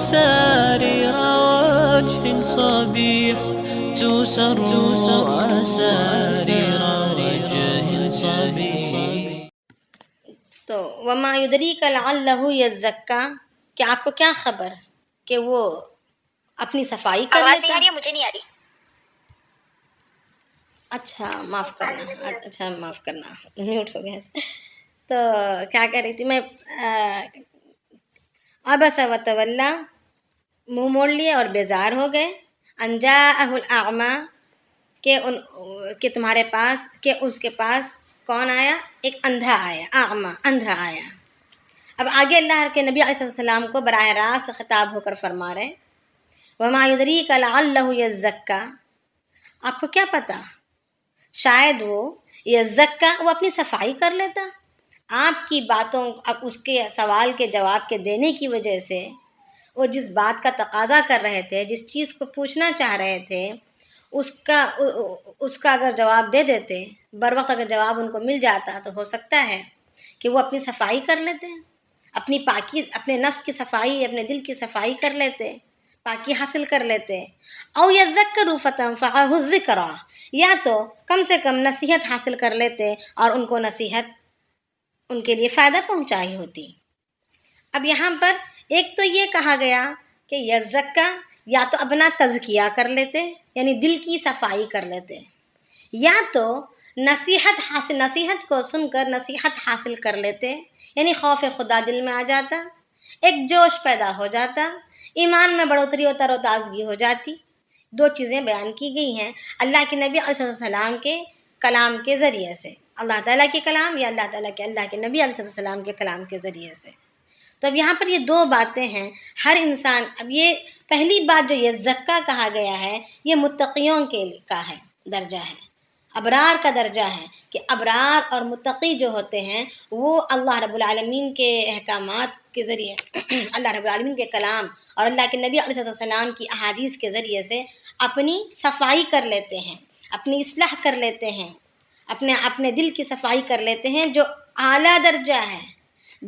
أسارير وجه صبيح تسر أسارير وجه صبيح. تو وما یدریک لعلہ یزکا، کہ آپ کو کیا خبر کہ وہ اپنی صفائی کر لیتا. آواز نہیں آ رہی ہے، مجھے نہیں آ رہی. اچھا معاف کرنا میوٹ ہو گیا. تو کیا کہہ رہی تھی میں، عبس و تولی، منہ موڑ لیے اور بیزار ہو گئے. ان جاءہ الاعمی، کہ تمہارے پاس، کہ اس کے پاس کون آیا؟ ایک اندھا آیا، اعمی اندھا آیا. اب آگے اللہ کے نبی علیہ السلام کو براہ راست خطاب ہو کر فرما رہے وما یدریک لعلہ یزکا، آپ کو کیا پتا شاید وہ یزکا، وہ اپنی صفائی کر لیتا. آپ کی باتوں، اس کے سوال کے جواب کے دینے کی وجہ سے وہ جس بات کا تقاضا کر رہے تھے، جس چیز کو پوچھنا چاہ رہے تھے، اس کا اگر جواب دے دیتے، بر وقت اگر جواب ان کو مل جاتا، تو ہو سکتا ہے کہ وہ اپنی صفائی کر لیتے، اپنی پاکی، اپنے نفس کی صفائی، اپنے دل کی صفائی کر لیتے، پاکی حاصل کر لیتے. او یذکر فتنفعہ الذکریٰ، یا تو کم سے کم نصیحت حاصل کر لیتے اور ان کو نصیحت ان کے لیے فائدہ پہنچائی ہوتی. اب یہاں پر ایک تو یہ کہا گیا کہ یزکا، یا تو اپنا تزکیہ کر لیتے، یعنی دل کی صفائی کر لیتے، یا تو نصیحت کو سن کر نصیحت حاصل کر لیتے، یعنی خوف خدا دل میں آ جاتا، ایک جوش پیدا ہو جاتا، ایمان میں بڑھوتری و تر و تازگی ہو جاتی. دو چیزیں بیان کی گئی ہیں اللہ کے نبی علیہ السلام کے کلام کے ذریعے سے، اللہ تعالیٰ کے کلام یا اللہ کے نبی علیہ السلام کے کلام کے ذریعے سے. تو اب یہاں پر یہ دو باتیں ہیں. ہر انسان، اب یہ پہلی بات جو یہ زکا کہا گیا ہے، یہ متقیوں کے کا ہے، درجہ ہے، ابرار کا درجہ ہے، کہ ابرار اور متقی جو ہوتے ہیں وہ اللہ رب العالمین کے احکامات کے ذریعے اللہ رب العالمین کے کلام اور اللہ کے نبی علیہ السلام کی احادیث کے ذریعے سے اپنی صفائی کر لیتے ہیں، اپنی اصلاح کر لیتے ہیں، اپنے دل کی صفائی کر لیتے ہیں، جو اعلیٰ درجہ ہے،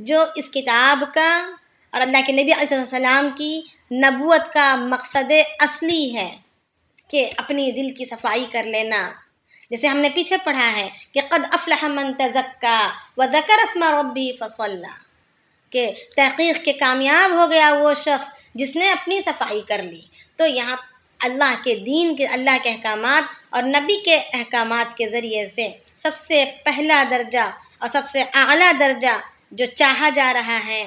جو اس کتاب کا اور اللہ کے نبی علیہ السلام کی نبوت کا مقصد اصلی ہے، کہ اپنی دل کی صفائی کر لینا. جیسے ہم نے پیچھے پڑھا ہے کہ قد افلح من تزکا وذکر اسم ربہ فصلی، کہ تحقیق کے کامیاب ہو گیا وہ شخص جس نے اپنی صفائی کر لی. تو یہاں اللہ کے دین کے، اللہ کے احکامات اور نبی کے احکامات کے ذریعے سے سب سے پہلا درجہ اور سب سے اعلیٰ درجہ جو چاہا جا رہا ہے،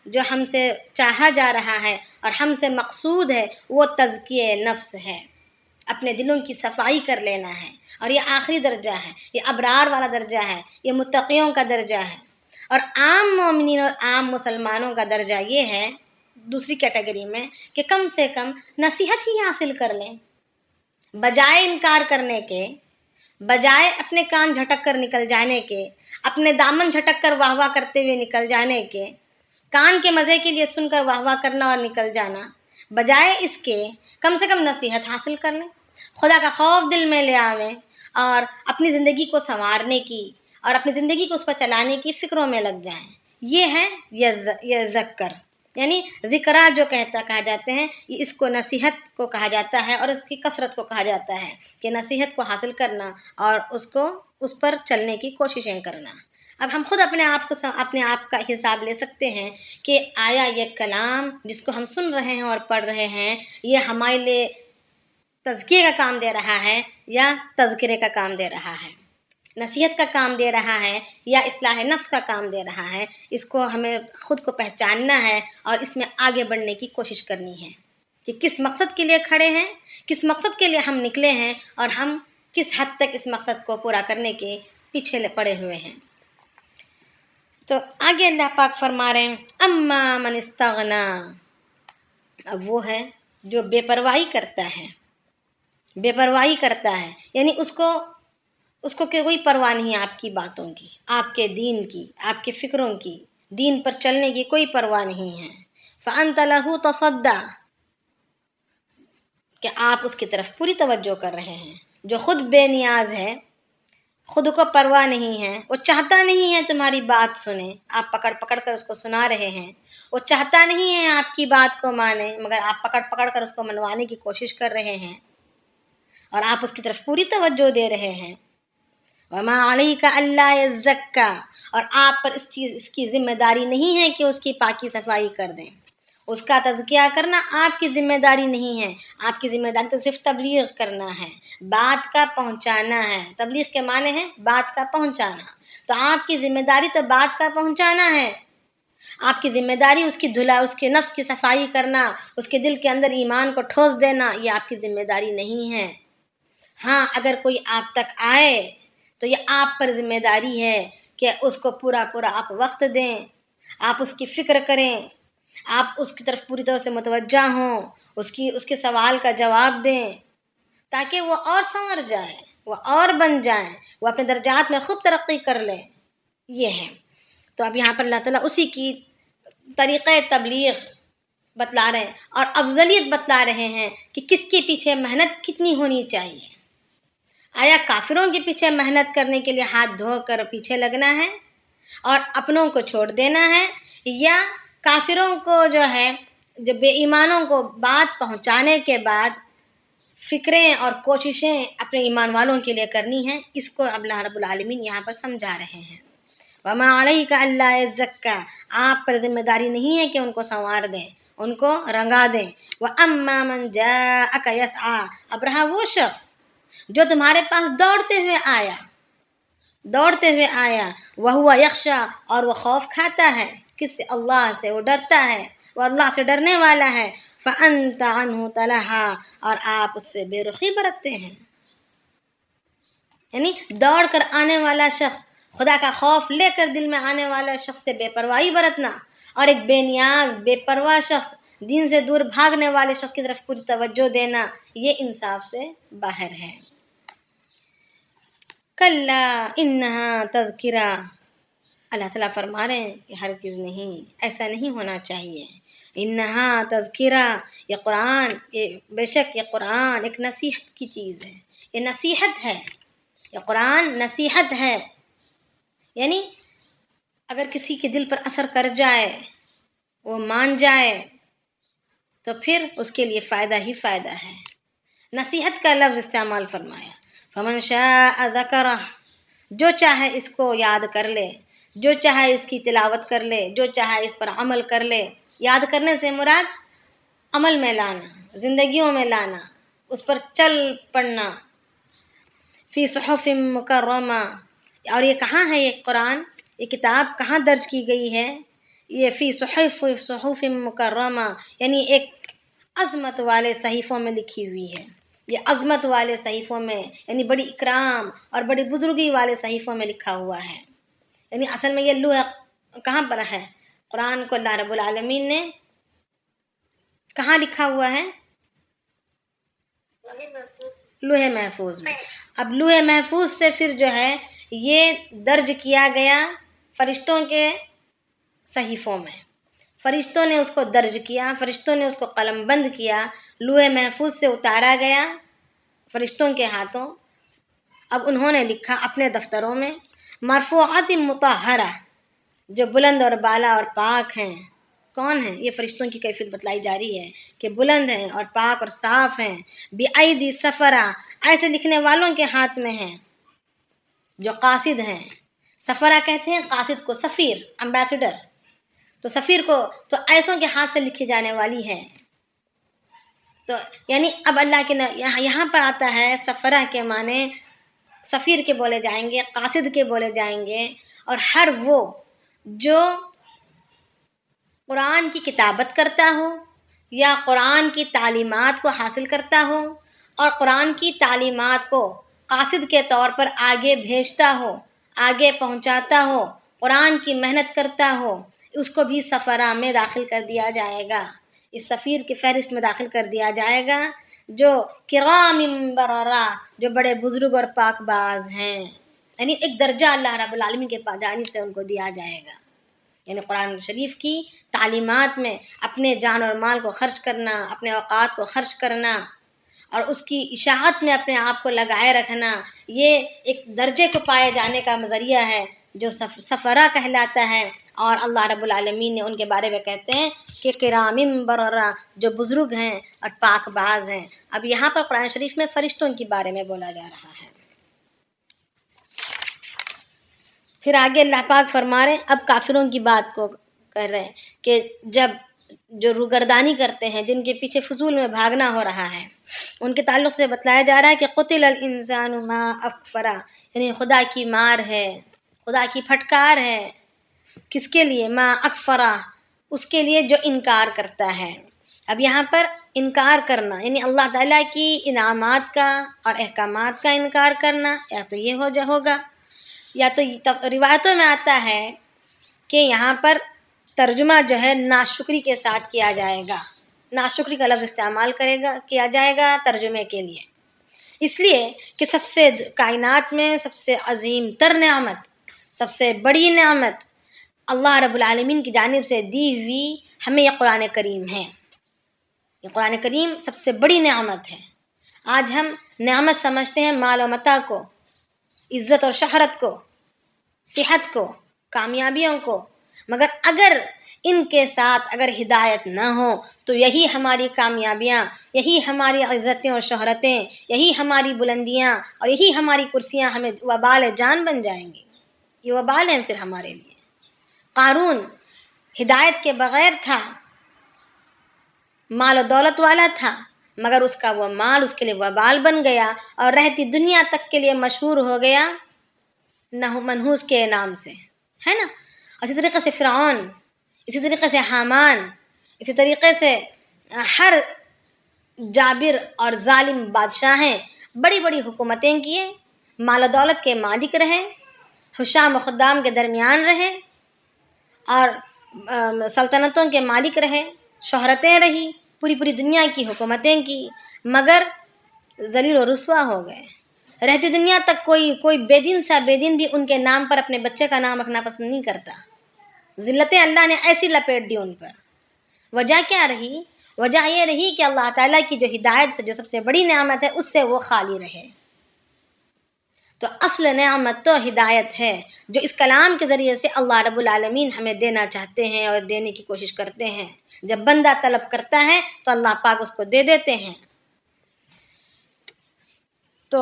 جو ہم سے چاہا جا رہا ہے اور ہم سے مقصود ہے، وہ تزکیہ نفس ہے، اپنے دلوں کی صفائی کر لینا ہے. اور یہ آخری درجہ ہے، یہ ابرار والا درجہ ہے، یہ متقیوں کا درجہ ہے. اور عام مومنین اور عام مسلمانوں کا درجہ یہ ہے دوسری کیٹیگری میں، کہ کم سے کم نصیحت ہی حاصل کر لیں، بجائے انکار کرنے کے، بجائے اپنے کان جھٹک کر نکل جانے کے، اپنے دامن جھٹک کر واہ واہ کرتے ہوئے نکل جانے کے، کان کے مزے کے لیے سن کر واہ واہ کرنا اور نکل جانا، بجائے اس کے کم سے کم نصیحت حاصل کر لیں، خدا کا خوف دل میں لے آویں اور اپنی زندگی کو سنوارنے کی اور اپنی زندگی کو اس پر چلانے کی فکروں میں لگ جائیں. یہ ہے یذکر، یعنی ذکرہ جو کہا جاتے ہیں، اس کو نصیحت کو کہا جاتا ہے اور اس کی کثرت کو کہا جاتا ہے، کہ نصیحت کو حاصل کرنا اور اس پر چلنے کی کوششیں کرنا. اب ہم خود اپنے آپ کا حساب لے سکتے ہیں کہ آیا یہ کلام جس کو ہم سن رہے ہیں اور پڑھ رہے ہیں، یہ ہمارے لیے تزکیے کا کام دے رہا ہے یا تذکرے کا کام دے رہا ہے، نصیحت کا کام دے رہا ہے یا اصلاح نفس کا کام دے رہا ہے. اس کو ہمیں خود کو پہچاننا ہے اور اس میں آگے بڑھنے کی کوشش کرنی ہے کہ کس مقصد کے لیے کھڑے ہیں، کس مقصد کے لیے ہم نکلے ہیں اور ہم کس حد تک اس مقصد کو پورا کرنے کے پیچھے پڑے ہوئے ہیں. تو آگے اللہ پاک فرما رہے ہیں اما من استغنا، اب وہ ہے جو بے پرواہی کرتا ہے، یعنی اس کو کوئی پرواہ نہیں ہے آپ کی باتوں کی، آپ کے دین کی، آپ کے فکروں کی، دین پر چلنے کی کوئی پرواہ نہیں ہے. فأنت له تصدى، کہ آپ اس کی طرف پوری توجہ کر رہے ہیں. جو خود بے نیاز ہے، خود کو پرواہ نہیں ہے، وہ چاہتا نہیں ہے تمہاری بات سنے، آپ پکڑ پکڑ کر اس کو سنا رہے ہیں، وہ چاہتا نہیں ہے آپ کی بات کو مانے، مگر آپ پکڑ پکڑ کر اس کو منوانے کی کوشش کر رہے ہیں اور آپ اس کی طرف پوری توجہ دے رہے ہیں۔ وما علیک الا یزکا، اور آپ پر اس کی ذمہ داری نہیں ہے کہ اس کی پاکی صفائی کر دیں، اس کا تزکیہ کرنا آپ کی ذمہ داری نہیں ہے، آپ کی ذمہ داری تو صرف تبلیغ کرنا ہے، بات کا پہنچانا ہے۔ تبلیغ کے معنی ہے بات کا پہنچانا، تو آپ کی ذمہ داری تو بات کا پہنچانا ہے، آپ کی ذمہ داری اس کی دھلا، اس کے نفس کی صفائی کرنا، اس کے دل کے اندر ایمان کو ٹھوس دینا، یہ آپ کی ذمہ داری نہیں ہے۔ ہاں اگر کوئی آپ تک آئے تو یہ آپ پر ذمہ داری ہے کہ اس کو پورا آپ وقت دیں، آپ اس کی فکر کریں، آپ اس کی طرف پوری طرح سے متوجہ ہوں، اس کے سوال کا جواب دیں تاکہ وہ اور سنور جائے، وہ اور بن جائیں، وہ اپنے درجات میں خوب ترقی کر لیں۔ یہ ہے تو اب یہاں پر اللہ تعالیٰ اسی کی طریقۂ تبلیغ بتلا رہے ہیں اور افضلیت بتلا رہے ہیں کہ کس کے پیچھے محنت کتنی ہونی چاہیے۔ آیا کافروں کے پیچھے محنت کرنے کے لیے ہاتھ دھو کر پیچھے لگنا ہے اور اپنوں کو چھوڑ دینا ہے، یا کافروں کو جو بے ایمانوں کو بات پہنچانے کے بعد فکریں اور کوششیں اپنے ایمان والوں کے لیے کرنی ہیں؟ اس کو اللہ رب العالمین یہاں پر سمجھا رہے ہیں۔ وما علیک الا یزکا، آپ پر ذمہ داری نہیں ہے کہ ان کو سنوار دیں، ان کو رنگا دیں۔ واما من جاءک یسعی، اب رہا وہ شخص جو تمہارے پاس دوڑتے ہوئے آیا، وہو یخشی، اور وہ خوف کھاتا ہے، کس سے؟ اللہ سے، وہ ڈرتا ہے، وہ اللہ سے ڈرنے والا ہے، فانت عنہ تلہا، اور آپ اس سے بے رخی برتتے ہیں۔ یعنی دوڑ کر آنے والا شخص، خدا کا خوف لے کر دل میں آنے والا شخص سے بے پرواہی برتنا، اور ایک بے نیاز بے پرواہ شخص، دین سے دور بھاگنے والے شخص کی طرف پوری توجہ دینا، یہ انصاف سے باہر ہے۔ کلا انہا تذکرہ، اللہ تعالیٰ فرما رہے ہیں کہ ہرگز نہیں، ایسا نہیں ہونا چاہیے۔ انہا تذکرہ، یہ قرآن، بے شک یہ قرآن ایک نصیحت کی چیز ہے، یہ نصیحت ہے، یہ قرآن نصیحت ہے۔ یعنی اگر کسی کے دل پر اثر کر جائے، وہ مان جائے، تو پھر اس کے لیے فائدہ ہی فائدہ ہے۔ نصیحت کا لفظ استعمال فرمایا، فمن شاء ذکرہ، جو چاہے اس کو یاد کر لے، جو چاہے اس کی تلاوت کر لے، جو چاہے اس پر عمل کر لے۔ یاد کرنے سے مراد عمل میں لانا، زندگیوں میں لانا، اس پر چل پڑنا۔ فی صحف مکرمہ، اور یہ کہاں ہے؟ یہ قرآن، یہ کتاب کہاں درج کی گئی ہے؟ یہ فی صحف مکرمہ، یعنی ایک عظمت والے صحیفوں میں لکھی ہوئی ہے۔ یہ عظمت والے صحیفوں میں، یعنی بڑی اکرام اور بڑی بزرگی والے صحیفوں میں لکھا ہوا ہے۔ یعنی اصل میں یہ لوح کہاں پر ہے؟ قرآن کو اللہ رب العالمین نے کہاں لکھا ہوا ہے؟ لوح محفوظ میں۔ اب لوح محفوظ سے پھر یہ درج کیا گیا فرشتوں کے صحیفوں میں، فرشتوں نے اس کو درج کیا، فرشتوں نے اس کو قلم بند کیا، لوح محفوظ سے اتارا گیا فرشتوں کے ہاتھوں، اب انہوں نے لکھا اپنے دفتروں میں۔ مرفوعات مطہرہ، جو بلند اور بالا اور پاک ہیں۔ کون ہیں؟ یہ فرشتوں کی کیفیت بتلائی جا رہی ہے کہ بلند ہیں اور پاک اور صاف ہیں۔ بِأَيْدِي سفرہ، ایسے لکھنے والوں کے ہاتھ میں ہیں جو قاصد ہیں۔ سفرہ کہتے ہیں قاصد کو، سفیر، امبیسڈر، تو سفیر کو تو ایسوں کے ہاتھ سے لکھی جانے والی ہے۔ تو یعنی اب اللہ کے یہاں پر آتا ہے سفرہ کے معنی سفیر کے بولے جائیں گے، قاصد کے بولے جائیں گے، اور ہر وہ جو قرآن کی کتابت کرتا ہو یا قرآن کی تعلیمات کو حاصل کرتا ہو اور قرآن کی تعلیمات کو قاصد کے طور پر آگے بھیجتا ہو، آگے پہنچاتا ہو، قرآن کی محنت کرتا ہو، اس کو بھی سفرہ میں داخل کر دیا جائے گا، اس سفیر کی فہرست میں داخل کر دیا جائے گا، جو کرام بررہ، جو بڑے بزرگ اور پاک باز ہیں۔ یعنی ایک درجہ اللہ رب العالمین کے جانب سے ان کو دیا جائے گا۔ یعنی قرآن شریف کی تعلیمات میں اپنے جان اور مال کو خرچ کرنا، اپنے اوقات کو خرچ کرنا، اور اس کی اشاعت میں اپنے آپ کو لگائے رکھنا، یہ ایک درجے کو پائے جانے کا ذریعہ ہے جو سفرہ کہلاتا ہے۔ اور اللہ رب العالمین نے ان کے بارے میں کہتے ہیں کہ کرام بررہ، جو بزرگ ہیں اور پاک باز ہیں۔ اب یہاں پر قرآن شریف میں فرشتوں کے بارے میں بولا جا رہا ہے۔ پھر آگے اللہ پاک فرما رہے ہیں، اب کافروں کی بات کو کر رہے ہیں کہ جب جو روگردانی کرتے ہیں، جن کے پیچھے فضول میں بھاگنا ہو رہا ہے، ان کے تعلق سے بتلایا جا رہا ہے کہ قتل الانسان ما اکفرا، یعنی خدا کی مار ہے، خدا کی پھٹکار ہے، کس کے لیے؟ ما اکفرا، اس کے لیے جو انکار کرتا ہے۔ اب یہاں پر انکار کرنا یعنی اللہ تعالیٰ کی انعامات کا اور احکامات کا انکار کرنا، یا تو یہ ہوگا، یا تو روایتوں میں آتا ہے کہ یہاں پر ترجمہ جو ہے ناشکری کے ساتھ کیا جائے گا، ناشکری کا لفظ استعمال کیا جائے گا ترجمے کے لیے، اس لیے کہ سب سے کائنات میں سب سے عظیم تر نعمت، سب سے بڑی نعمت اللہ رب العالمین کی جانب سے دی ہوئی ہمیں یہ قرآن کریم ہے۔ یہ قرآن کریم سب سے بڑی نعمت ہے۔ آج ہم نعمت سمجھتے ہیں مال و متاع کو، عزت اور شہرت کو، صحت کو، کامیابیوں کو، مگر اگر ان کے ساتھ اگر ہدایت نہ ہو تو یہی ہماری کامیابیاں، یہی ہماری عزتیں اور شہرتیں، یہی ہماری بلندیاں اور یہی ہماری کرسیاں ہمیں وبال جان بن جائیں گی۔ یہ وبال ہیں پھر ہمارے لیے۔ قارون ہدایت کے بغیر تھا، مال و دولت والا تھا، مگر اس کا وہ مال اس کے لیے وبال بن گیا اور رہتی دنیا تک کے لیے مشہور ہو گیا منحوس کے نام سے، ہے نا۔ اسی طریقے سے فرعون، اسی طریقے سے حامان، اسی طریقے سے ہر جابر اور ظالم بادشاہیں بڑی بڑی حکومتیں کیے، مال و دولت کے مالک رہے، حشام و خدام کے درمیان رہے اور سلطنتوں کے مالک رہے، شہرتیں رہی، پوری دنیا کی حکومتیں کی، مگر ذلیل و رسوا ہو گئے۔ رہتی دنیا تک کوئی بے دین بھی ان کے نام پر اپنے بچے کا نام رکھنا پسند نہیں کرتا۔ ذلتیں اللہ نے ایسی لپیٹ دی ان پر۔ وجہ کیا رہی؟ وجہ یہ رہی کہ اللہ تعالیٰ کی جو ہدایت سے، جو سب سے بڑی نعمت ہے، اس سے وہ خالی رہے۔ تو اصل نعمت تو ہدایت ہے، جو اس کلام کے ذریعے سے اللہ رب العالمین ہمیں دینا چاہتے ہیں اور دینے کی کوشش کرتے ہیں۔ جب بندہ طلب کرتا ہے تو اللہ پاک اس کو دے دیتے ہیں۔ تو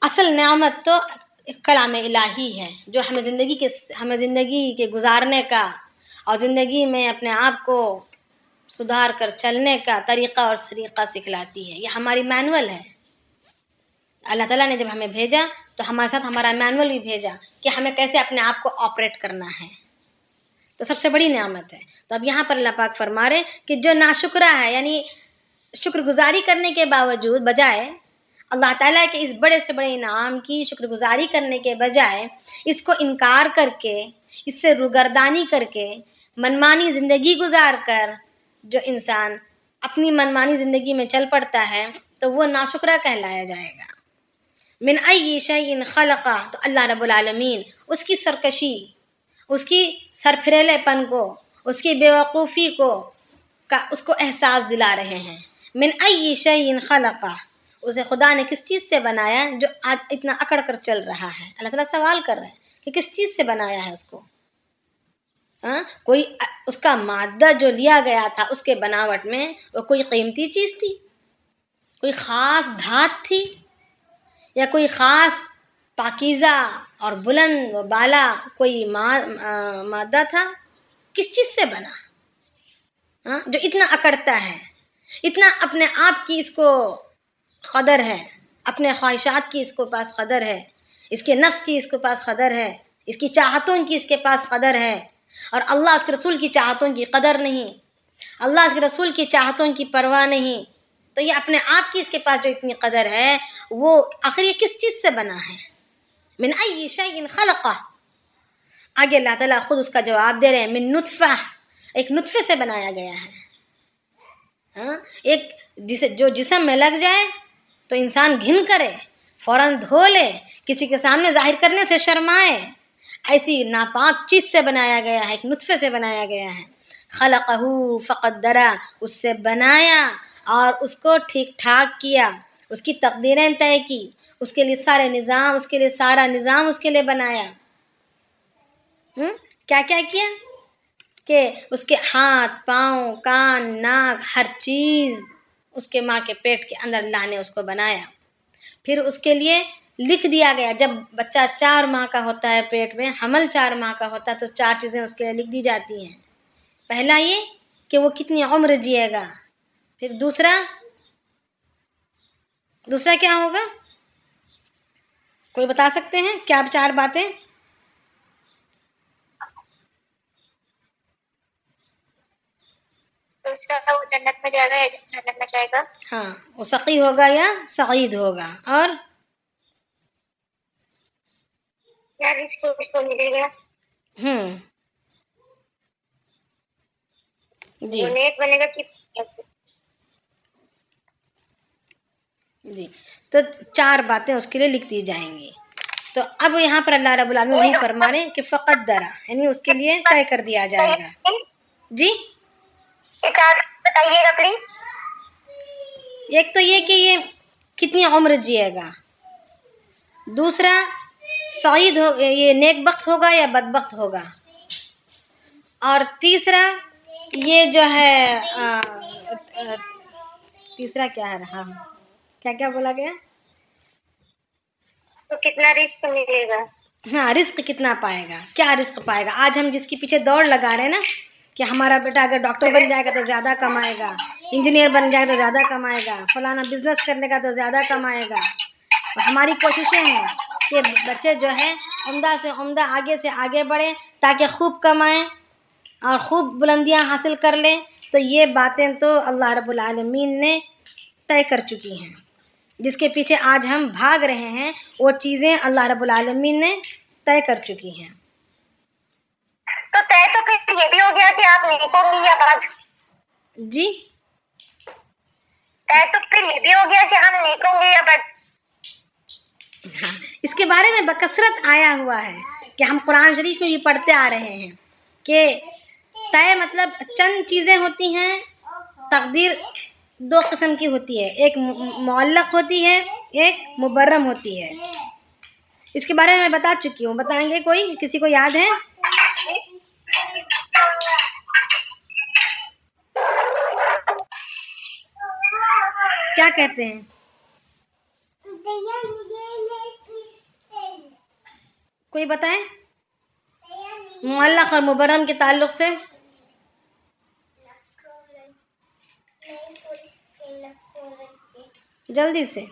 اصل نعمت تو کلام الہی ہے، جو ہمیں زندگی کے گزارنے کا اور زندگی میں اپنے آپ کو سدھار کر چلنے کا طریقہ اور سلیقہ سکھلاتی ہے۔ یہ ہماری مینول ہے۔ اللہ تعالیٰ نے جب ہمیں بھیجا تو ہمارے ساتھ ہمارا مینول بھی بھیجا کہ ہمیں کیسے اپنے آپ کو آپریٹ کرنا ہے۔ تو سب سے بڑی نعمت ہے۔ تو اب یہاں پر اللہ پاک فرما رہے کہ جو ناشکرا ہے، یعنی شکر گزاری کرنے کے باوجود بجائے اللہ تعالیٰ کے اس بڑے سے بڑے انعام کی شکر گزاری کرنے کے بجائے اس کو انکار کر کے، اس سے روگردانی کر کے، منمانی زندگی گزار کر جو انسان اپنی منمانی زندگی میں چل پڑتا ہے تو وہ ناشکرا کہلایا جائے گا۔ من ای شیء خلقہ، تو اللہ رب العالمین اس کی سرکشی، اس کی سرپھریلے پن کو، اس کی بیوقوفی کو اس کو احساس دلا رہے ہیں۔ من ای شیء خلقہ، اسے خدا نے کس چیز سے بنایا جو آج اتنا اکڑ کر چل رہا ہے؟ اللہ تعالیٰ سوال کر رہے ہیں کہ کس چیز سے بنایا ہے اس کو؟ کوئی اس کا مادہ جو لیا گیا تھا اس کے بناوٹ میں وہ کوئی قیمتی چیز تھی؟ کوئی خاص دھات تھی؟ یا کوئی خاص پاکیزہ اور بلند و بالا کوئی مادہ تھا؟ کس چیز سے بنا جو اتنا اکڑتا ہے، اتنا اپنے آپ کی اس کو قدر ہے، اپنے خواہشات کی اس کو پاس قدر ہے، اس کے نفس کی اس کے پاس قدر ہے، اس کی چاہتوں کی اس کے پاس قدر ہے، اور اللہ اس کے رسول کی چاہتوں کی قدر نہیں، اللہ اس کے رسول کی چاہتوں کی پرواہ نہیں، تو یہ اپنے آپ کی اس کے پاس جو اتنی قدر ہے وہ آخر یہ کس چیز سے بنا ہے؟ من ای شیء خلقہ، آگے اللہ تعالیٰ خود اس کا جواب دے رہے ہیں، من نطفہ، ایک نطفے سے بنایا گیا ہے۔ ایک جو جسم میں لگ جائے تو انسان گھن کرے، فوراً دھو لے، کسی کے سامنے ظاہر کرنے سے شرمائے، ایسی ناپاک چیز سے بنایا گیا ہے، ایک نطفے سے بنایا گیا ہے۔ خلقہ فقدرہ، اس سے بنایا اور اس کو ٹھیک ٹھاک کیا۔ اس کی تقدیریں طے کی، اس کے لیے سارے نظام، اس کے لیے سارا نظام اس کے لیے بنایا۔ کیا کیا کیا کہ اس کے ہاتھ، پاؤں، کان، ناک، ہر چیز اس کے ماں کے پیٹ کے اندر اللہ نے اس کو بنایا۔ پھر اس کے لیے لکھ دیا گیا، جب بچہ 4 ماہ کا ہوتا ہے پیٹ میں، حمل 4 ماہ کا ہوتا ہے تو 4 چیزیں اس کے لیے لکھ دی جاتی ہیں۔ پہلا یہ کہ وہ کتنی عمر جیے گا، پھر دوسرا کیا ہوگا، کوئی بتا سکتے ہیں کیا 4 باتیں؟ دوسرا وہ جنت میں جائے گا یا جہنم میں جائے گا؟ ہاں، وہ سقی ہوگا یا سعید ہوگا، اور یا رزق اس کو ملے گا؟ جی وہ نیک بنے گا کہ جی، تو 4 باتیں اس کے لیے لکھ دی جائیں گی۔ تو اب یہاں پر اللہ رب العالمین وہی فرما رہے ہیں کہ فقط درا، یعنی اس کے لیے طے کر دیا جائے گا۔ جی، یہ 4 بتائیے گا پلیز۔ ایک تو یہ کہ یہ کتنی عمر جیے گا، دوسرا سعید ہو، یہ نیک بخت ہوگا یا بدبخت ہوگا، اور تیسرا یہ جو ہے تیسرا کیا ہے رہا، کیا بولا گیا؟ تو کتنا رزق ملے گا؟ ہاں، رزق کتنا پائے گا، کیا رزق پائے گا۔ آج ہم جس کے پیچھے دوڑ لگا رہے ہیں نا کہ ہمارا بیٹا اگر ڈاکٹر بن جائے گا تو زیادہ کمائے گا، انجینئر بن جائے گا تو زیادہ کمائے گا، فلانا بزنس کرنے کا تو زیادہ کمائے گا، اور ہماری کوششیں ہیں کہ بچے جو ہے عمدہ سے عمدہ، آگے سے آگے بڑھیں تاکہ خوب کمائیں اور خوب بلندیاں حاصل کر لیں۔ تو یہ باتیں تو اللہ رب العالمین نے طے کر چکی ہیں، جس کے پیچھے آج ہم بھاگ رہے ہیں وہ چیزیں اللہ رب العالمین نے طے کر چکی ہیں۔ تو طے تو پھر یہ بھی ہو گیا کہ آپ نیکوں گی یا بد؟ جی، طے تو پھر یہ بھی ہو گیا کہ ہم نیکوں گے یا بد؟ ہاں، اس کے بارے میں بکثرت آیا ہوا ہے کہ ہم قرآن شریف میں بھی پڑھتے آ رہے ہیں کہ طے مطلب چند چیزیں ہوتی ہیں، تقدیر 2 قسم کی ہوتی ہے، ایک معلق ہوتی ہے، ایک مبرم ہوتی ہے۔ اس کے بارے میں بتا چکی ہوں، بتائیں گے کوئی، کسی کو یاد ہے؟ کیا کہتے ہیں؟ کوئی بتائیں معلق اور مبرم کے تعلق سے۔ جلدی سے۔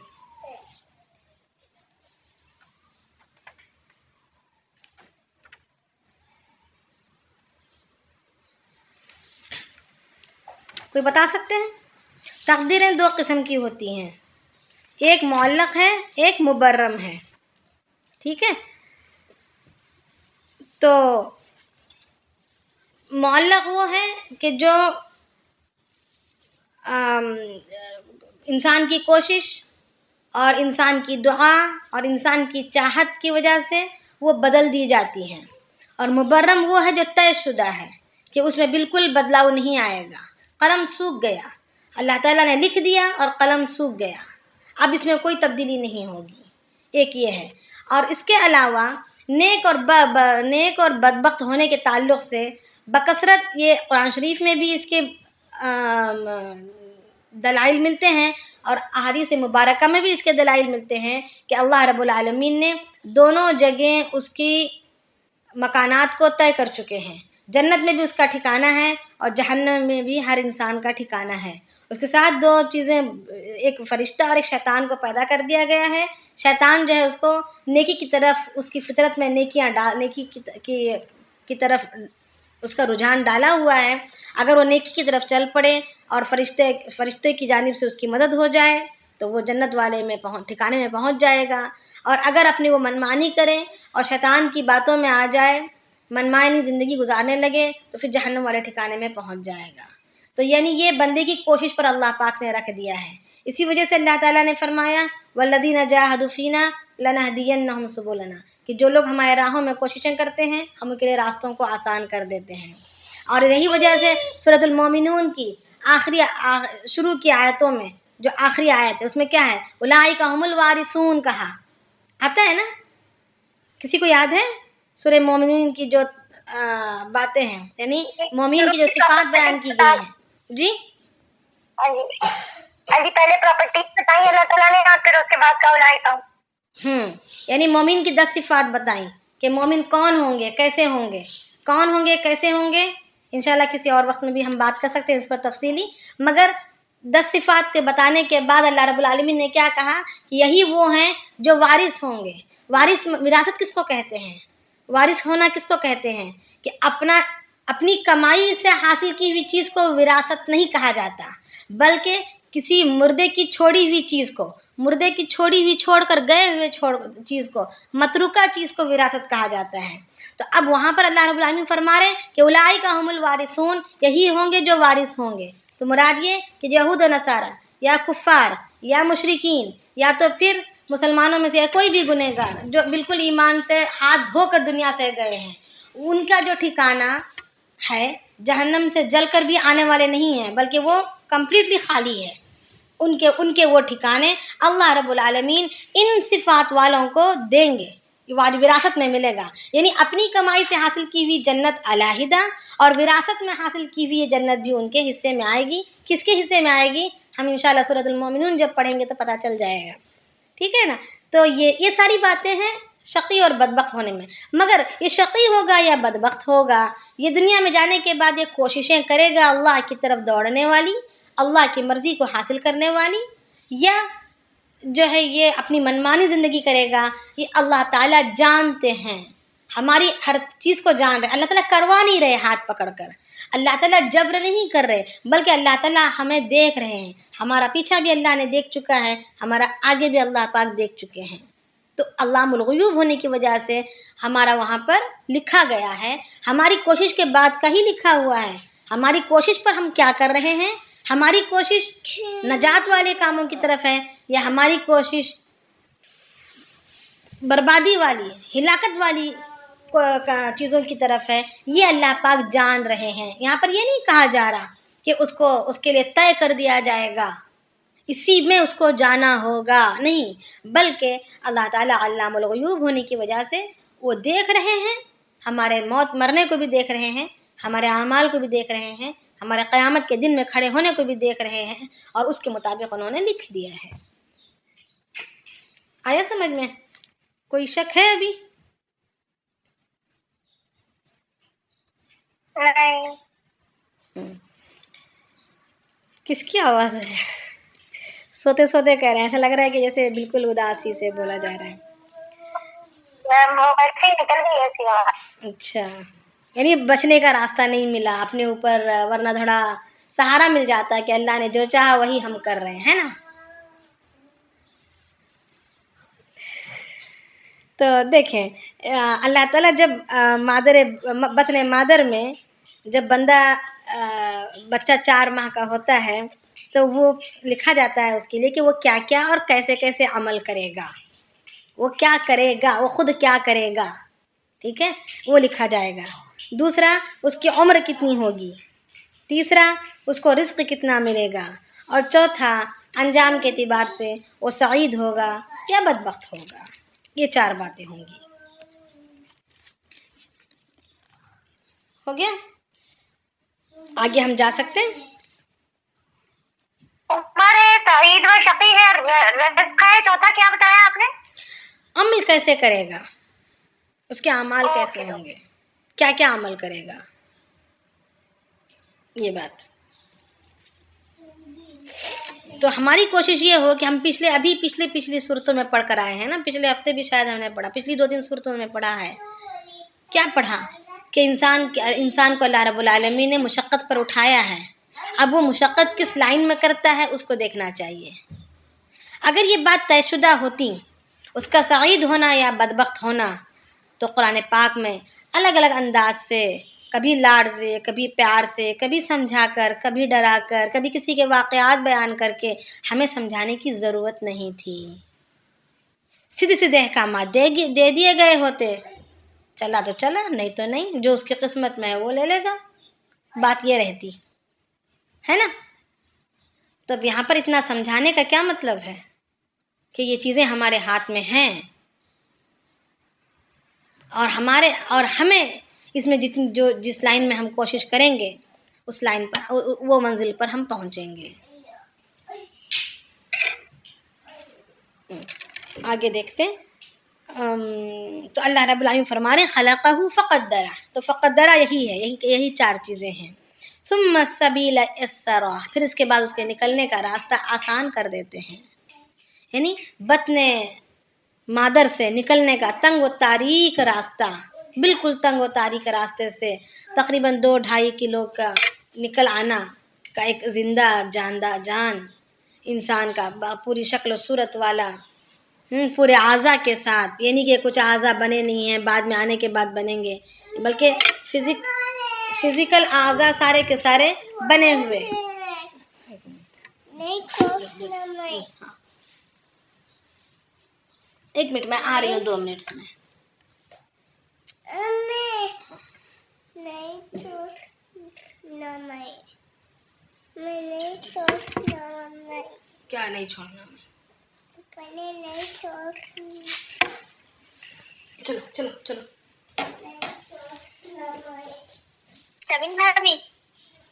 کوئی بتا سکتے ہیں؟ تقدیریں 2 قسم کی ہوتی ہیں، ایک معلق ہے، ایک مبرم ہے، ٹھیک ہے؟ تو معلق وہ ہے کہ جو انسان کی کوشش اور انسان کی دعا اور انسان کی چاہت کی وجہ سے وہ بدل دی جاتی ہیں، اور مبرم وہ ہے جو طے شدہ ہے کہ اس میں بالکل بدلاؤ نہیں آئے گا، قلم سوکھ گیا، اللہ تعالیٰ نے لکھ دیا اور قلم سوکھ گیا، اب اس میں کوئی تبدیلی نہیں ہوگی، ایک یہ ہے۔ اور اس کے علاوہ نیک اور بدبخت ہونے کے تعلق سے بکثرت یہ قرآن شریف میں بھی اس کے دلائل ملتے ہیں، اور احادیث مبارکہ میں بھی اس کے دلائل ملتے ہیں کہ اللہ رب العالمین نے دونوں جگہیں اس کی مکانات کو طے کر چکے ہیں، جنت میں بھی اس کا ٹھکانہ ہے اور جہنم میں بھی ہر انسان کا ٹھکانہ ہے۔ اس کے ساتھ 2 چیزیں، ایک فرشتہ اور ایک شیطان کو پیدا کر دیا گیا ہے۔ شیطان جو ہے اس کو نیکی کی طرف، اس کی فطرت میں نیکی کی طرف اس کا رجحان ڈالا ہوا ہے، اگر وہ نیکی کی طرف چل پڑے اور فرشتے کی جانب سے اس کی مدد ہو جائے تو وہ جنت والے میں ٹھکانے میں پہنچ جائے گا، اور اگر اپنی وہ منمانی کرے اور شیطان کی باتوں میں آ جائے، منمانی زندگی گزارنے لگے تو پھر جہنم والے ٹھکانے میں پہنچ جائے گا۔ تو یعنی یہ بندے کی کوشش پر اللہ پاک نے رکھ دیا ہے، اسی وجہ سے اللہ تعالیٰ نے فرمایا وَالَّذِينَ جَاهَدُوا فِينَا لَنَهْدِيَنَّهُمْ سُبُلَنَا، کہ جو لوگ ہمارے راہوں میں کوششیں کرتے ہیں ہم ان کے لیے راستوں کو آسان کر دیتے ہیں۔ اور یہی وجہ سے سورۃ المومنون کی شروع کی آیتوں میں جو آخری آیت ہے اس میں کیا ہے؟ اولئک هم الوارثون کہا آتا ہے نا؟ کسی کو یاد ہے؟ سورہ مومنین کی جو باتیں ہیں، یعنی مومن کی جو صفات بیان کی گئی ہیں. جی ہاں جی ہاں جی، پہلے پراپرٹی بتائی اللہ تعالیٰ نے اور پھر اس کے بعد کا اولئک یعنی مومن کی 10 صفات بتائیں کہ مومن کون ہوں گے، کیسے ہوں گے، کون ہوں گے، کیسے ہوں گے. انشاءاللہ کسی اور وقت میں بھی ہم بات کر سکتے ہیں اس پر تفصیلی. مگر 10 صفات کے بتانے کے بعد اللہ رب العالمین نے کیا کہا کہ یہی وہ ہیں جو وارث ہوں گے. وارث، وراثت کس کو کہتے ہیں؟ وارث ہونا کس کو کہتے ہیں؟ کہ اپنی کمائی سے حاصل کی ہوئی چیز کو وراثت نہیں کہا جاتا، بلکہ کسی مردے کی چھوڑی ہوئی چیز کو، مردے کی چھوڑی ہوئی چھوڑ کر گئے ہوئے چیز کو، متروکہ چیز کو وراثت کہا جاتا ہے. تو اب وہاں پر اللہ رب العالمین فرما رہے ہیں کہ اولئک هم الوارثون، یہی ہوں گے جو وارث ہوں گے. تو مراد یہ کہ یہود و نصارہ یا کفار یا مشرکین یا تو پھر مسلمانوں میں سے کوئی بھی گنہگار جو بالکل ایمان سے ہاتھ دھو کر دنیا سے گئے ہیں، ان کا جو ٹھکانہ ہے جہنم سے جل کر بھی آنے والے نہیں ہیں، بلکہ وہ کمپلیٹلی خالی ہے. ان کے وہ ٹھکانے اللہ رب العالمین ان صفات والوں کو دیں گے، وراثت میں ملے گا. یعنی اپنی کمائی سے حاصل کی ہوئی جنت علیحدہ اور وراثت میں حاصل کی ہوئی یہ جنت بھی ان کے حصے میں آئے گی. کس کے حصے میں آئے گی؟ ہم انشاءاللہ سورۃ المومنون جب پڑھیں گے تو پتہ چل جائے گا. ٹھیک ہے نا؟ تو یہ ساری باتیں ہیں شقی اور بدبخت ہونے میں. مگر یہ شقی ہوگا یا بدبخت ہوگا، یہ دنیا میں جانے کے بعد یہ کوششیں کرے گا اللہ کی طرف دوڑنے والی، اللہ کی مرضی کو حاصل کرنے والی، یا جو ہے یہ اپنی منمانی زندگی کرے گا. یہ اللہ تعالیٰ جانتے ہیں، ہماری ہر چیز کو جان رہے. اللہ تعالیٰ کروا نہیں رہے ہاتھ پکڑ کر، اللہ تعالیٰ جبر نہیں کر رہے، بلکہ اللہ تعالیٰ ہمیں دیکھ رہے ہیں. ہمارا پیچھا بھی اللہ نے دیکھ چکا ہے، ہمارا آگے بھی اللہ پاک دیکھ چکے ہیں. تو علام الغیوب ہونے کی وجہ سے ہمارا وہاں پر لکھا گیا ہے، ہماری کوشش کے بعد کا ہی لکھا ہوا ہے. ہماری کوشش پر ہم کیا کر رہے ہیں، ہماری کوشش نجات والے کاموں کی طرف ہے یا ہماری کوشش بربادی والی، ہلاکت والی چیزوں کی طرف ہے، یہ اللہ پاک جان رہے ہیں. یہاں پر یہ نہیں کہا جا رہا کہ اس کے لیے طے کر دیا جائے گا، اسی میں اس کو جانا ہوگا، نہیں، بلکہ اللہ تعالیٰ علام الغیوب ہونے کی وجہ سے وہ دیکھ رہے ہیں، ہمارے موت مرنے کو بھی دیکھ رہے ہیں، ہمارے اعمال کو بھی دیکھ رہے ہیں، ہمارے قیامت کے دن میں کھڑے ہونے کو بھی دیکھ رہے ہیں، اور اس کے مطابق انہوں نے لکھ دیا ہے. آیا سمجھ میں؟ کوئی شک ہے ابھی؟ نہیں. کس کی آواز ہے؟ سوتے سوتے کہہ رہے ہیں، ایسا لگ رہا ہے کہ جیسے بالکل اداسی سے بولا جا رہا ہے. وہ ایسے ہی نکل گئی ایسی آواز. اچھا، یعنی بچنے کا راستہ نہیں ملا اپنے اوپر، ورنہ تھوڑا سہارا مل جاتا کہ اللہ نے جو چاہا وہی ہم کر رہے ہیں نا. تو دیکھیں اللہ تعالیٰ جب بطن مادر میں جب بچہ 4 ماہ کا ہوتا ہے تو وہ لکھا جاتا ہے اس کے لیے کہ وہ کیا کیا اور کیسے کیسے عمل کرے گا، وہ کیا کرے گا، وہ خود کیا کرے گا. ٹھیک ہے، وہ لکھا جائے گا. دوسرا، اس کی عمر کتنی ہوگی. تیسرا، اس کو رزق کتنا ملے گا. اور چوتھا، انجام کے اعتبار سے وہ سعید ہوگا یا بدبخت ہوگا. یہ 4 باتیں ہوں گی. ہو گیا؟ آگے ہم جا سکتے ہیں. عمر ہے، سعید و شقی ہے، رزق ہے، چوتھا کیا بتایا آپ نے؟ عمل کیسے کرے گا، اس کے اعمال کیسے ہوں گے، کیا کیا عمل کرے گا، یہ بات. تو ہماری کوشش یہ ہو کہ ہم پچھلی صورتوں میں پڑھ کر آئے ہیں نا، پچھلے ہفتے بھی شاید ہم نے پڑھا، پچھلی 2-3 صورتوں میں پڑھا ہے. کیا پڑھا کہ انسان کو اللہ رب العالمین نے مشقت پر اٹھایا ہے. اب وہ مشقت کس لائن میں کرتا ہے اس کو دیکھنا چاہیے. اگر یہ بات طے شدہ ہوتی اس کا سعید ہونا یا بدبخت ہونا، تو قرآن پاک میں الگ الگ انداز سے، کبھی لاڈ سے، کبھی پیار سے، کبھی سمجھا کر، کبھی ڈرا کر، کبھی کسی کے واقعات بیان کر کے ہمیں سمجھانے کی ضرورت نہیں تھی. سیدھے سیدھے احکامات دے دیے گئے ہوتے، چلا تو چلا، نہیں تو نہیں، جو اس کی قسمت میں ہے وہ لے لے گا. بات یہ رہتی ہے نا. تو اب یہاں پر اتنا سمجھانے کا کیا مطلب ہے کہ یہ چیزیں ہمارے ہاتھ میں ہیں، اور ہمیں اس میں جس لائن میں ہم کوشش کریں گے اس لائن پر، وہ منزل پر ہم پہنچیں گے۔ آگے دیکھتے ہیں۔ تو اللہ رب العالمین فرما رہے ہیں خلقہ فقدرہ، تو فقدرہ یہی ہے، یہی چار چیزیں ہیں۔ ثم السبیل یسرہ، پھر اس کے بعد اس کے نکلنے کا راستہ آسان کر دیتے ہیں، یعنی بطن مادر سے نکلنے کا تنگ و تاریک راستہ، بالکل تنگ و تاریک راستے سے تقریباً 2-2.5 کلو کا نکل آنا کا ایک زندہ جان انسان کا، پوری شکل و صورت والا، پورے اعضاء کے ساتھ، یعنی کہ کچھ اعضاء بنے نہیں ہیں، بعد میں آنے کے بعد بنیں گے، بلکہ فزیکل اعضاء سارے کے سارے بنے ہوئے۔ ایک منٹ میں آ رہی ہوں، 2 منٹس میں۔ کیا نہیں چھوڑنا میں؟ چلو شبین بھابی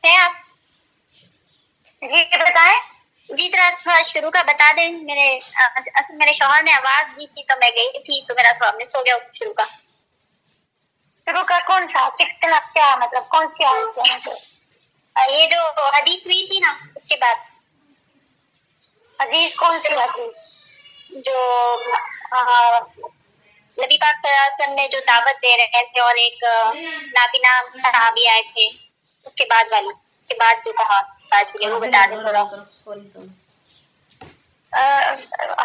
ہے آپ؟ جی بتائیں۔ جی تھوڑا شروع کا بتا دیں، میرے شوہر نے آواز دی تھی تو میں گئی تھی، تو میرا تھوڑا مس ہو گیا شروع کا۔ شروع کا کون سا کتنا کیا مطلب کون سی آواز؟ یہ جو حدیث ہوئی تھی نا اس کے بعد۔ حدیث کون سی حدیث؟ جو نبی پاک صلی اللہ علیہ وسلم نے جو دعوت دے رہے تھے اور ایک نابینا صحابی آئے تھے، اس کے بعد والی، اس کے بعد جو کہا وہ بتا دیں تھوڑا۔